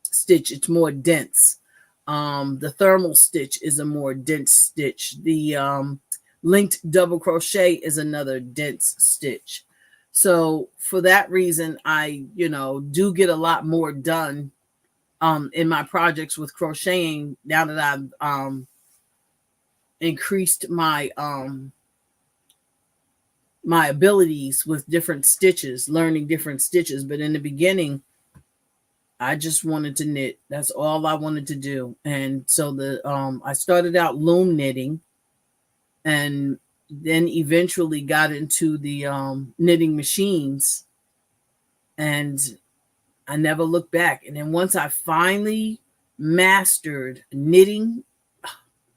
stitch. It's more dense. The thermal stitch is a more dense stitch. The linked double crochet is another dense stitch. So for that reason, I, do get a lot more done in my projects with crocheting now that I've increased my abilities with different stitches, learning different stitches. But in the beginning, I just wanted to knit. That's all I wanted to do. And so I started out loom knitting, and then eventually got into the knitting machines, and I never looked back. And then once I finally mastered knitting,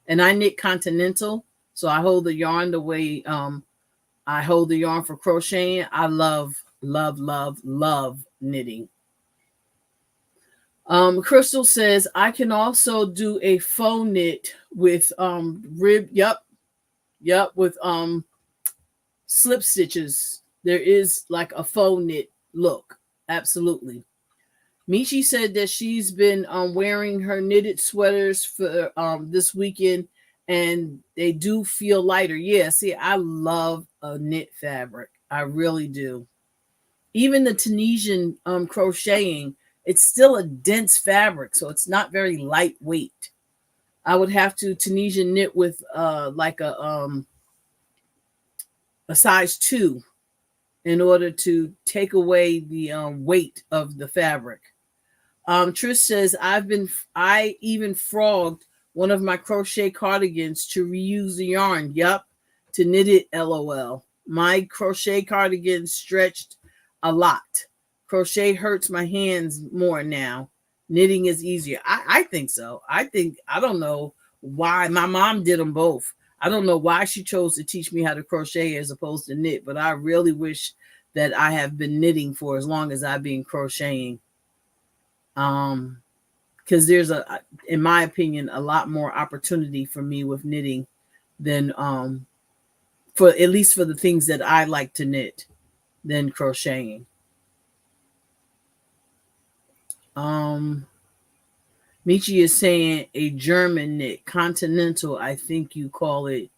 and I knit continental, so I hold the yarn the way I hold the yarn for crocheting. I love, love, love, love knitting. Crystal says I can also do a faux knit with rib. Yep, with slip stitches. There is like a faux knit look. Absolutely. Michi said that she's been wearing her knitted sweaters for this weekend, and they do feel lighter. Yeah, see, I love a knit fabric. I really do. Even the Tunisian crocheting, it's still a dense fabric, so it's not very lightweight. I would have to Tunisian knit with like a size 2 in order to take away the weight of the fabric. Trish says I even frogged one of my crochet cardigans to reuse the yarn. Yup, to knit it. LOL. My crochet cardigan stretched a lot. Crochet hurts my hands more now. Knitting is easier. I think so. I don't know why. My mom did them both. I don't know why she chose to teach me how to crochet as opposed to knit, but I really wish that I have been knitting for as long as I've been crocheting. Because there's in my opinion, a lot more opportunity for me with knitting than for at least for the things that I like to knit than crocheting. Michi is saying a German knit, continental. I think you call it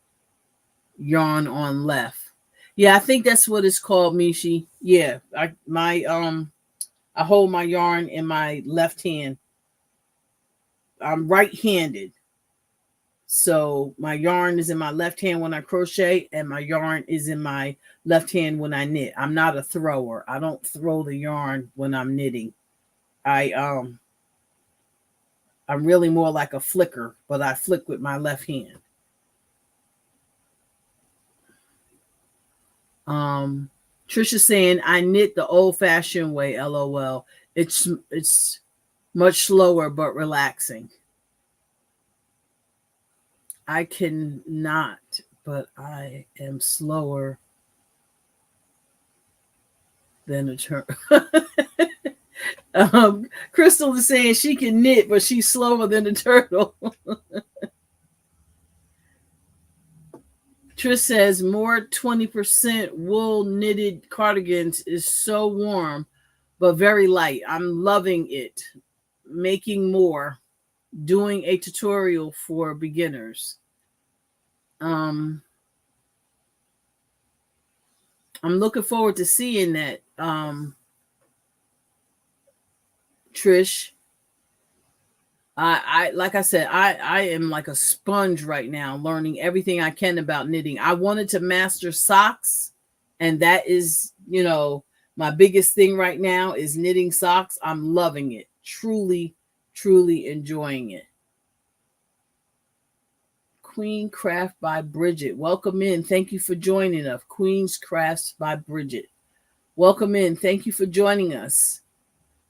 yarn on left. Yeah, I think that's what it's called, Michi. Yeah, I hold my yarn in my left hand. I'm right-handed. So my yarn is in my left hand when I crochet, and my yarn is in my left hand when I knit. I'm not a thrower. I don't throw the yarn when I'm knitting. I'm really more like a flicker, but I flick with my left hand. Trisha saying I knit the old-fashioned way. LOL. It's much slower but relaxing. I cannot, but I am slower than a turtle. Crystal is saying she can knit, but she's slower than a turtle. Trish says more 20% wool knitted cardigans is so warm, but very light. I'm loving it. Making more. Doing a tutorial for beginners. I'm looking forward to seeing that, Trish. I like I said, I am like a sponge right now, learning everything I can about knitting. I wanted to master socks, and that is, my biggest thing right now is knitting socks. I'm loving it. Truly, truly enjoying it. Queen Craft by Bridget. Welcome in. Thank you for joining us. Queen's Crafts by Bridget. Welcome in. Thank you for joining us.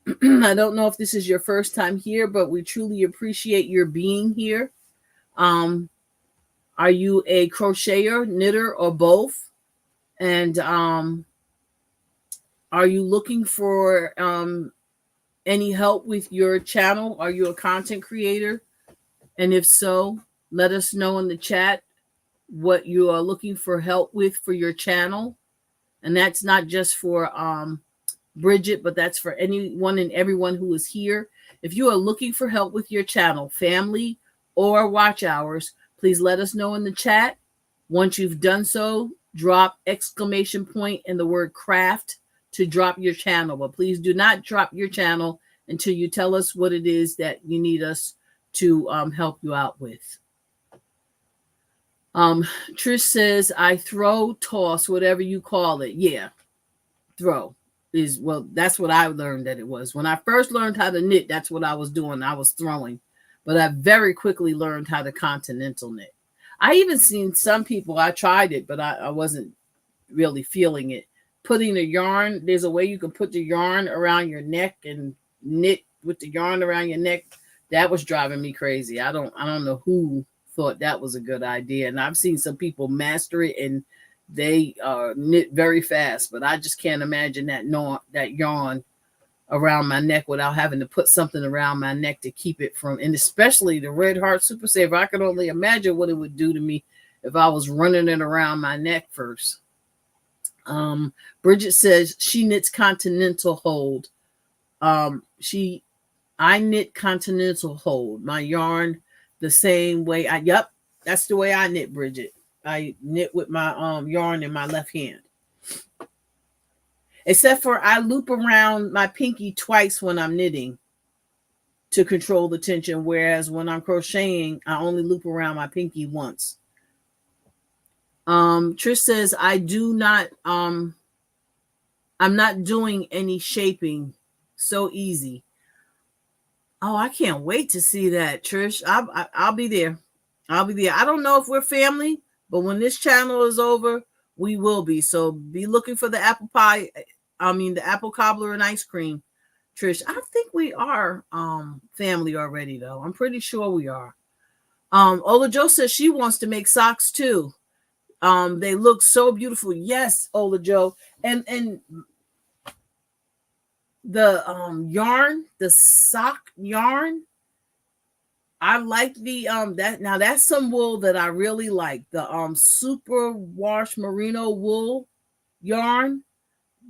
I don't know if this is your first time here, but we truly appreciate your being here. Are you a crocheter, knitter, or both? And are you looking for any help with your channel? Are you a content creator? And if so, let us know in the chat what you are looking for help with for your channel. And that's not just for Bridget, but that's for anyone and everyone who is here. If you are looking for help with your channel, family, or watch hours, please let us know in the chat. Once you've done so, drop exclamation point and the word craft to drop your channel. But please do not drop your channel until you tell us what it is that you need us to help you out with. Trish says, I throw, toss, whatever you call it. Yeah, throw is, well, that's what I learned that it was. When I first learned how to knit, that's what I was doing. I was throwing. But I very quickly learned how to continental knit. I even seen some people, I tried it, but I wasn't really feeling it. Putting the yarn, there's a way you can put the yarn around your neck and knit with the yarn around your neck. That was driving me crazy. I don't know who thought that was a good idea. And I've seen some people master it and they knit very fast, but I just can't imagine that yarn around my neck without having to put something around my neck to keep it from, and especially the Red Heart Super Saver. I could only imagine what it would do to me if I was running it around my neck first. Bridget says she knits continental hold. I knit continental hold. My yarn the same way. Yep, that's the way I knit, Bridget. I knit with my yarn in my left hand. Except for I loop around my pinky twice when I'm knitting to control the tension, whereas when I'm crocheting, I only loop around my pinky once. Trish says, I'm not doing any shaping. So easy. Oh, I can't wait to see that, Trish. I'll be there. I'll be there. I don't know if we're family, but when this channel is over, we will be. So be looking for the apple pie. The apple cobbler and ice cream, Trish. I think we are family already, though. I'm pretty sure we are. Ola Jo says she wants to make socks too. They look so beautiful. Yes, Ola Jo. And the yarn, the sock yarn, I like the that's some wool that I really like. The super wash merino wool yarn.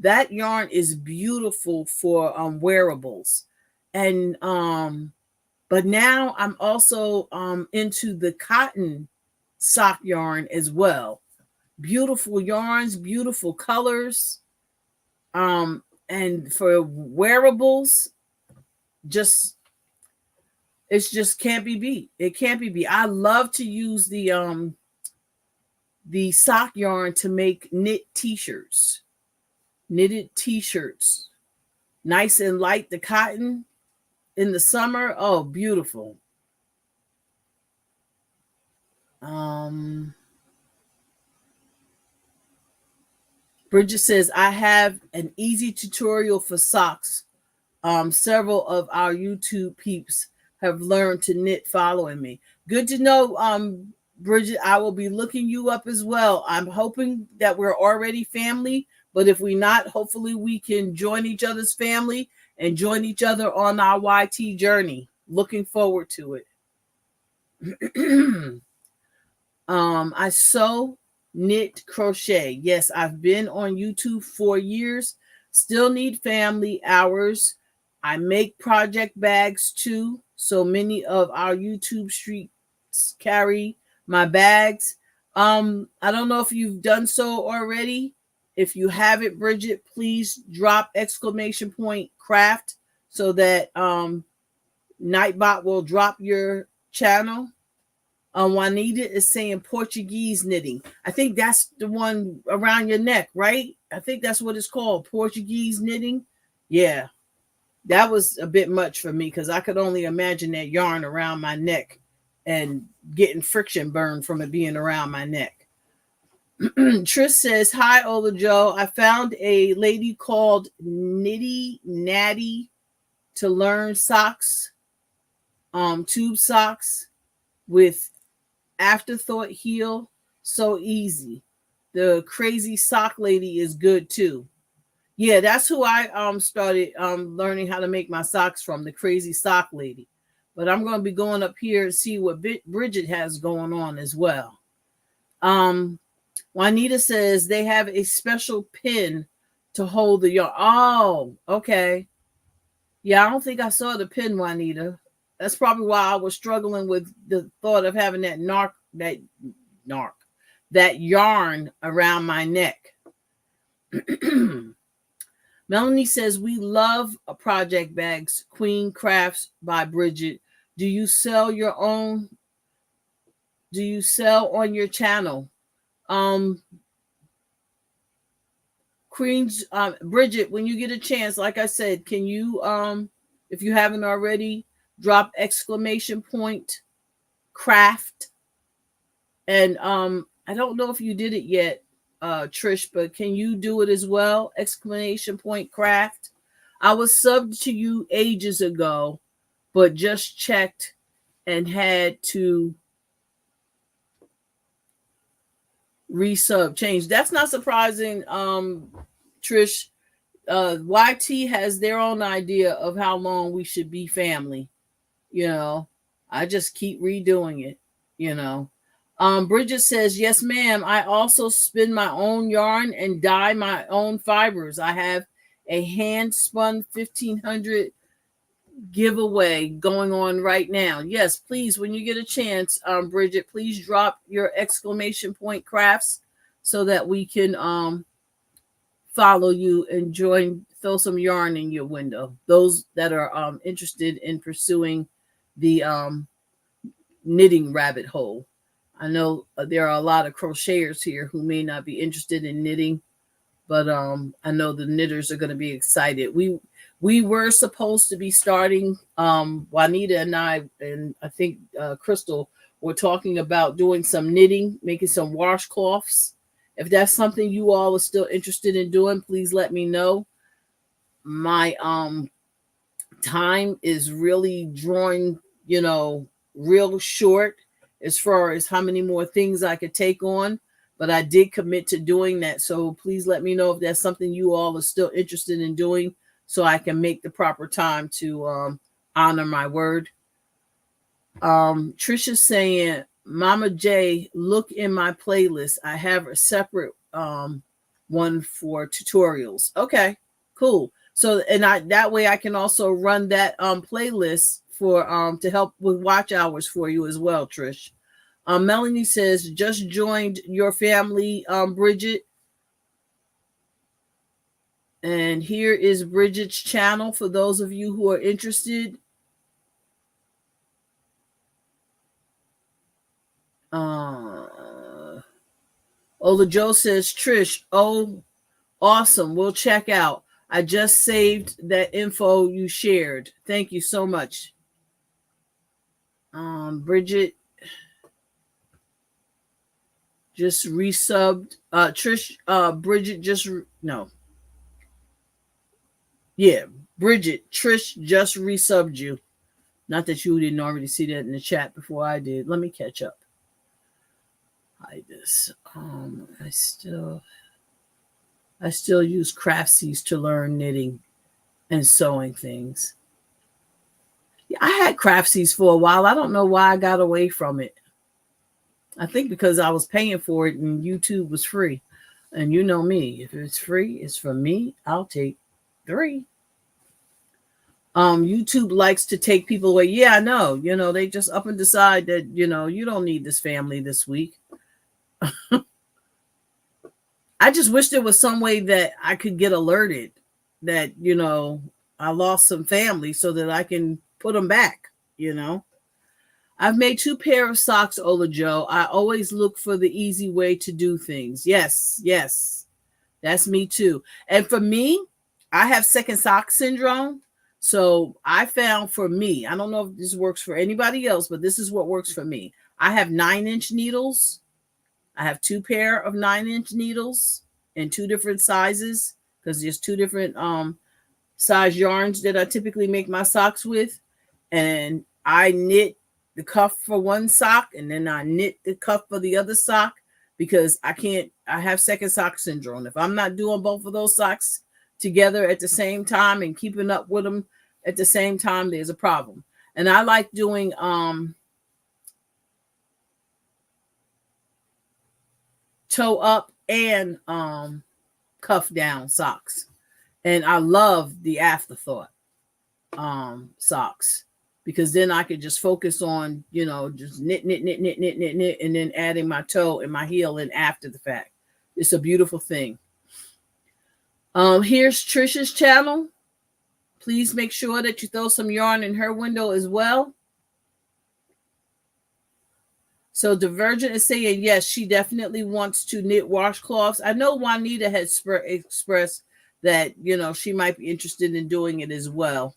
That yarn is beautiful for wearables. And but now I'm also into the cotton sock yarn as well. Beautiful yarns, beautiful colors. And for wearables, it just can't be beat. It can't be beat. I love to use the sock yarn to make knitted t-shirts. Nice and light, the cotton in the summer. Oh, beautiful. Bridget says, I have an easy tutorial for socks. Several of our YouTube peeps have learned to knit following me. Good to know, Bridget. I will be looking you up as well. I'm hoping that we're already family, but if we're not, hopefully we can join each other's family and join each other on our YT journey. Looking forward to it. I sew, knit, crochet. Yes, I've been on YouTube for years. Still need family hours. I make project bags too. So many of our YouTube streets carry my bags. I don't know if you've done so already. If you haven't, Bridget, please drop exclamation point craft so that Nightbot will drop your channel. Juanita is saying Portuguese knitting. I think that's the one around your neck, right? I think that's what it's called, Portuguese knitting. Yeah, that was a bit much for me because I could only imagine that yarn around my neck and getting friction burn from it being around my neck. Trish says, hi, Ola Joe. I found a lady called Nitty Natty to learn socks, tube socks with afterthought heel. So easy. The crazy sock lady is good too. Yeah, that's who I started learning how to make my socks from, the crazy sock lady. But I'm going to be going up here and see what Bridget has going on as well. Juanita says they have a special pin to hold the yarn. Oh, okay. Yeah, I don't think I saw the pin, Juanita. That's probably why I was struggling with the thought of having that yarn around my neck. Melanie says, we love project bags, Queen Crafts by Bridget. Do you sell your own? Do you sell on your channel? Queens, Bridget, when you get a chance, like I said, can you, if you haven't already, drop exclamation point craft. And I don't know if you did it yet, Trish, but can you do it as well? Exclamation point craft. I was subbed to you ages ago, but just checked and had to resub change. That's not surprising, Trish. YT has their own idea of how long we should be family. You know, I just keep redoing it, you know. Bridget says, yes, ma'am. I also spin my own yarn and dye my own fibers. I have a hand spun 1500 giveaway going on right now. Yes, please, when you get a chance, Bridget, please drop your exclamation point crafts so that we can follow you and throw some yarn in your window. Those that are interested in pursuing the knitting rabbit hole. I know there are a lot of crocheters here who may not be interested in knitting, but I know the knitters are going to be excited. We were supposed to be starting, Juanita and I think Crystal were talking about doing some knitting, making some washcloths. If that's something you all are still interested in doing, please let me know. My time is really drawing, real short as far as how many more things I could take on, but I did commit to doing that. So please let me know if that's something you all are still interested in doing so I can make the proper time to honor my word. Trisha's saying, Momma J, look in my playlist. I have a separate one for tutorials. Okay, cool. So, and that way I can also run that playlist for to help with watch hours for you as well, Trish. Melanie says, just joined your family, Bridget. And here is Bridget's channel for those of you who are interested. Ola Joe says, Trish, oh, awesome. We'll check out. I just saved that info you shared. Thank you so much. Bridget just resubbed. Trish, Bridget just, no. Yeah, Bridget, Trish just resubbed you. Not that you didn't already see that in the chat before I did. Let me catch up. Hide this. I still use Craftsies to learn knitting and sewing things. Yeah, I had Craftsies for a while. I don't know why I got away from it. I think because I was paying for it and YouTube was free. And you know me, if it's free, it's for me. I'll take 3. YouTube likes to take people away. Yeah, I know. They just up and decide that, you don't need this family this week. I just wish there was some way that I could get alerted that, I lost some family so that I can put them back, I've made 2 pair of socks, Ola Joe. I always look for the easy way to do things. Yes. That's me too. And for me, I have second sock syndrome. So I found for me, I don't know if this works for anybody else, but this is what works for me. I have 9-inch needles. I have 2 pair of 9-inch needles in 2 different sizes because there's 2 different size yarns that I typically make my socks with. And I knit the cuff for one sock and then I knit the cuff for the other sock because I have second sock syndrome. If I'm not doing both of those socks together at the same time and keeping up with them at the same time, there's a problem. And I like doing toe up and cuff down socks. And I love the afterthought socks because then I could just focus on, just knit, knit, knit, knit, knit, knit, knit, and then adding my toe and my heel in after the fact. It's a beautiful thing. Here's Trisha's channel. Please make sure that you throw some yarn in her window as well. So Divergent is saying, yes, she definitely wants to knit washcloths. I know Juanita had expressed that, she might be interested in doing it as well.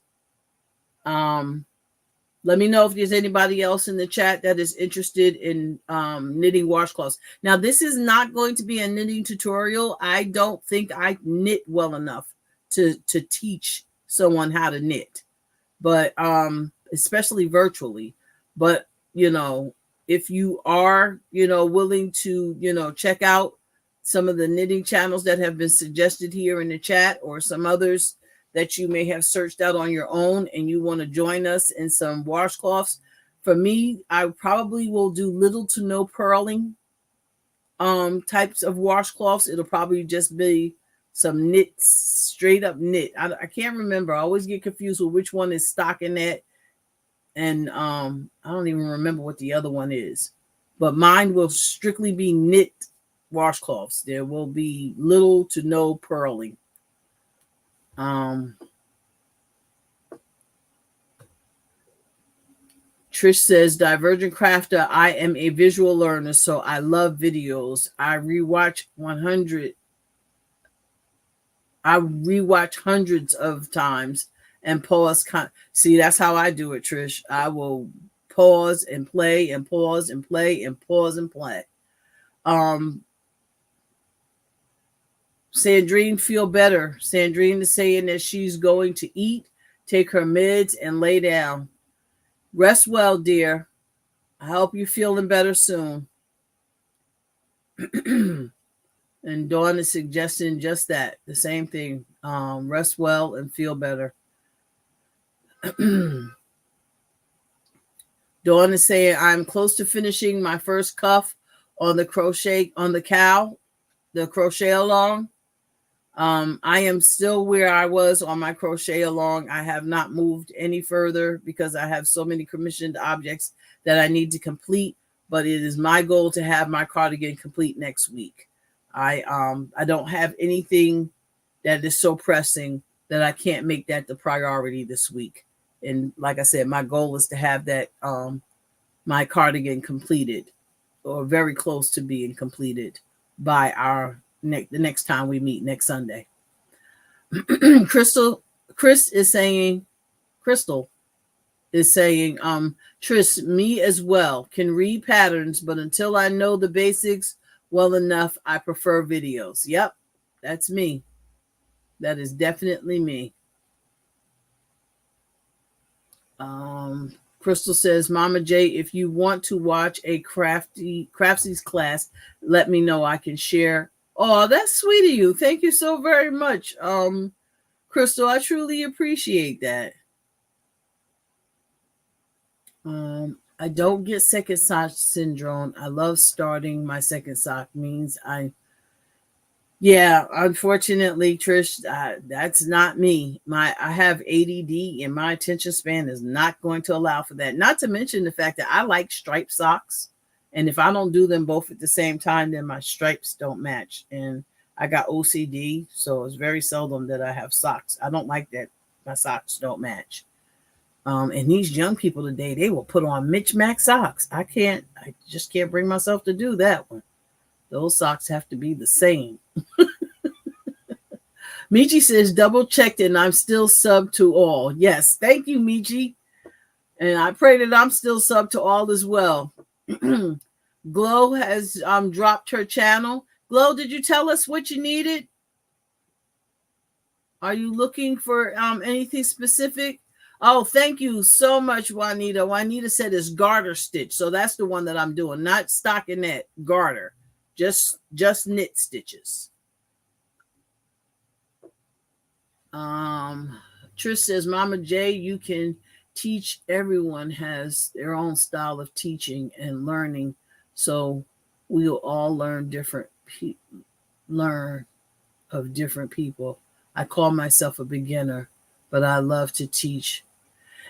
Let me know if there's anybody else in the chat that is interested in knitting washcloths. Now, this is not going to be a knitting tutorial. I don't think I knit well enough to teach someone how to knit, but especially virtually. But, if you are, willing to, check out some of the knitting channels that have been suggested here in the chat or some others that you may have searched out on your own and you want to join us in some washcloths. For me, I probably will do little to no purling types of washcloths. It'll probably just be some knit, straight up knit. I can't remember. I always get confused with which one is stockinette. And I don't even remember what the other one is. But mine will strictly be knit washcloths. There will be little to no purling. Trish says, Divergent Crafter, I am a visual learner, so I love videos. I rewatch hundreds of times and pause. See, that's how I do it, Trish. I will pause and play and pause and play and pause and play. Sandrine, feel better. Sandrine is saying that she's going to eat, take her meds, and lay down. Rest well, dear. I hope you're feeling better soon. And Dawn is suggesting just that, the same thing. Rest well and feel better. Dawn is saying, I'm close to finishing my first cuff on the crochet along. I am still where I was on my crochet along. I have not moved any further because I have so many commissioned objects that I need to complete, but it is my goal to have my cardigan complete next week. I don't have anything that is so pressing that I can't make that the priority this week. And like I said, my goal is to have that my cardigan completed or very close to being completed by the next time we meet next Sunday. Crystal is saying, Tris, me as well, can read patterns, but until I know the basics well enough, I prefer videos. Yep, that's me. That is definitely me. Crystal says, Momma J, if you want to watch a Craftsies class, let me know. I can share. Oh, that's sweet of you. Thank you so very much, Crystal. I truly appreciate that. I don't get second sock syndrome. I love starting my second sock. Unfortunately, Trish, that's not me. I have ADD and my attention span is not going to allow for that. Not to mention the fact that I like striped socks. And if I don't do them both at the same time, then my stripes don't match. And I got OCD, so it's very seldom that I have socks. I don't like that my socks don't match. And these young people today, they will put on mismatched socks. I just can't bring myself to do that one. Those socks have to be the same. Michi says, double checked and I'm still sub to all. Yes, thank you, Michi. And I pray that I'm still sub to all as well. Glow has dropped her channel. Glow, did you tell us what you needed? Are you looking for anything specific? Oh, thank you so much, Juanita. Juanita said it's garter stitch. So that's the one that I'm doing, not stockinette, garter. Just knit stitches. Trish says, Momma J, you can teach. Everyone has their own style of teaching and learning. So we'll all learn learn of different people. I call myself a beginner, but I love to teach.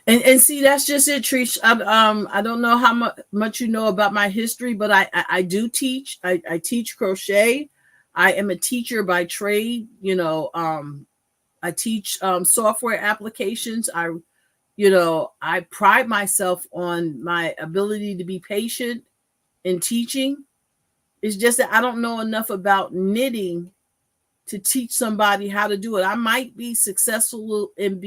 And see, that's just it, Trish. I don't know how much you know about my history, but I do teach. I teach crochet. I am a teacher by trade. I teach software applications. I pride myself on my ability to be patient in teaching. It's just that I don't know enough about knitting to teach somebody how to do it. I might be successful in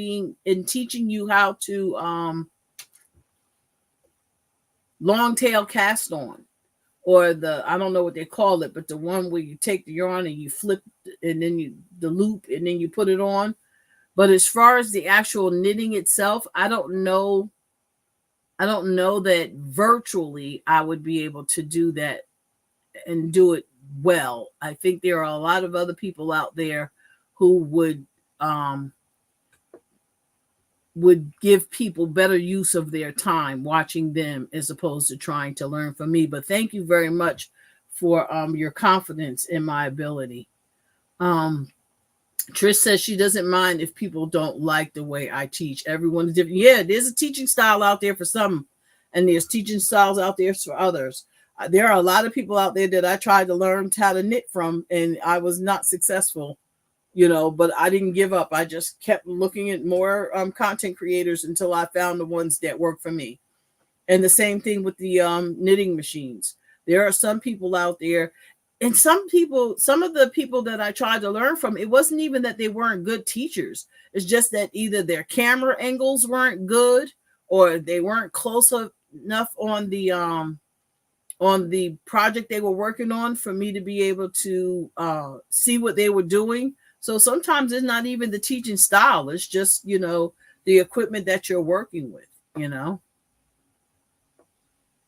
teaching you how to long tail cast on, or I don't know what they call it, but the one where you take the yarn and you flip and then the loop and then you put it on. But as far as the actual knitting itself, I don't know that virtually I would be able to do that and do it well. I think there are a lot of other people out there who would give people better use of their time watching them as opposed to trying to learn from me. But thank you very much for your confidence in my ability. Trish says she doesn't mind if people don't like the way I teach. Everyone's different. Yeah, there's a teaching style out there for some, and there's teaching styles out there for others. There are a lot of people out there that I tried to learn how to knit from, and I was not successful, but I didn't give up. I just kept looking at more content creators until I found the ones that work for me. And the same thing with the knitting machines. There are some people out there, and some of the people that I tried to learn from, it wasn't even that they weren't good teachers. It's just that either their camera angles weren't good or they weren't close enough on the project they were working on for me to be able to see what they were doing. So sometimes it's not even the teaching style. It's just, the equipment that you're working with,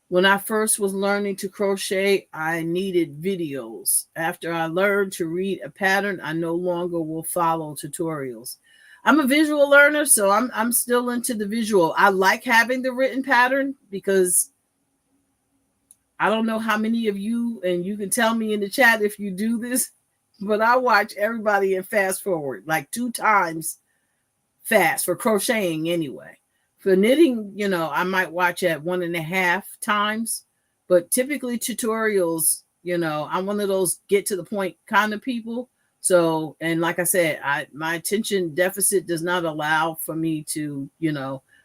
When I first was learning to crochet, I needed videos. After I learned to read a pattern, I no longer will follow tutorials. I'm a visual learner, so I'm still into the visual. I like having the written pattern because I don't know how many of you, and you can tell me in the chat if you do this, but I watch everybody in fast forward, like 2 times fast for crocheting anyway. For knitting, I might watch at 1.5 times, but typically tutorials, I'm one of those get to the point kind of people. So, and like I said, my attention deficit does not allow for me to,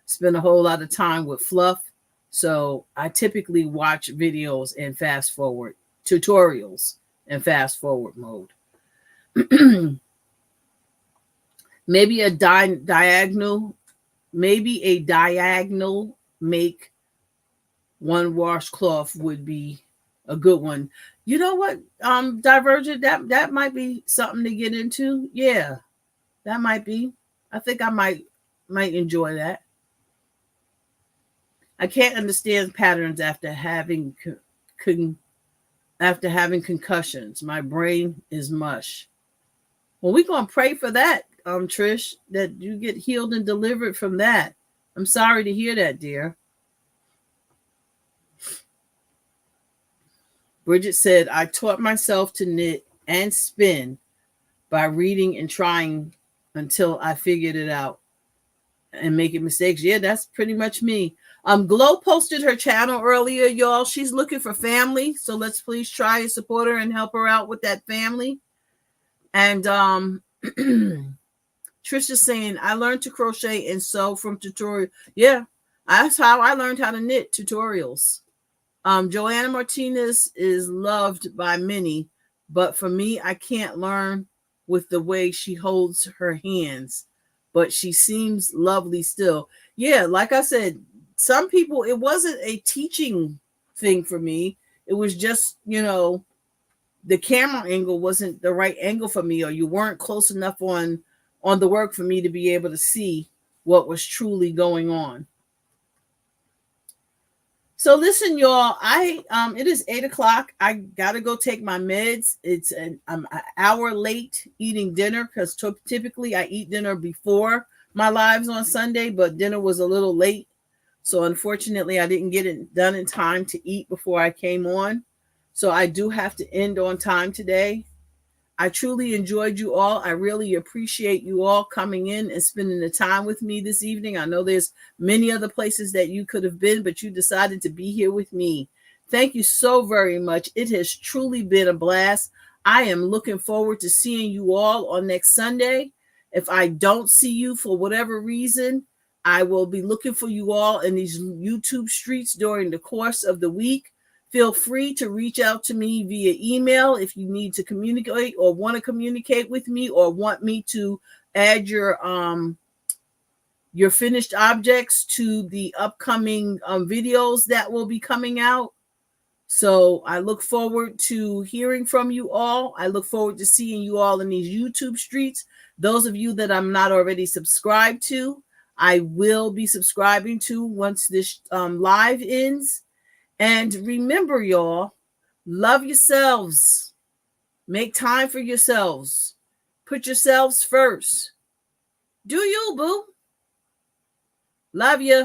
spend a whole lot of time with fluff. So I typically watch videos in fast forward, tutorials in fast forward mode. Maybe a diagonal make one washcloth would be a good one. You know what? Divergent, that might be something to get into. Yeah, that might be. I think I might enjoy that. I can't understand patterns after having concussions. My brain is mush. Well, we're gonna pray for that, Trish, that you get healed and delivered from that. I'm sorry to hear that, dear. Bridget said, I taught myself to knit and spin by reading and trying until I figured it out and making mistakes. Yeah, that's pretty much me. Glow posted her channel earlier, y'all. She's looking for family, so let's please try and support her and help her out with that family. And Trisha's saying, I learned to crochet and sew from tutorial. Yeah, that's how I learned how to knit, tutorials. Joanna Martinez is loved by many, but for me, I can't learn with the way she holds her hands, but she seems lovely still. Yeah, like I said, some people, it wasn't a teaching thing for me. It was just, the camera angle wasn't the right angle for me, or you weren't close enough on the work for me to be able to see what was truly going on. So listen, y'all. It is 8 o'clock. I gotta go take my meds. I'm an hour late eating dinner because typically I eat dinner before my lives on Sunday, but dinner was a little late, so unfortunately I didn't get it done in time to eat before I came on. So I do have to end on time today. I truly enjoyed you all. I really appreciate you all coming in and spending the time with me this evening. I know there's many other places that you could have been, but you decided to be here with me. Thank you so very much. It has truly been a blast. I am looking forward to seeing you all on next Sunday. If I don't see you for whatever reason, I will be looking for you all in these YouTube streets during the course of the week. Feel free to reach out to me via email if you need to communicate or want to communicate with me or want me to add your finished objects to the upcoming videos that will be coming out. So I look forward to hearing from you all. I look forward to seeing you all in these YouTube streets. Those of you that I'm not already subscribed to, I will be subscribing to once this live ends. And remember, y'all, love yourselves. Make time for yourselves. Put yourselves first. Do you, boo? Love you.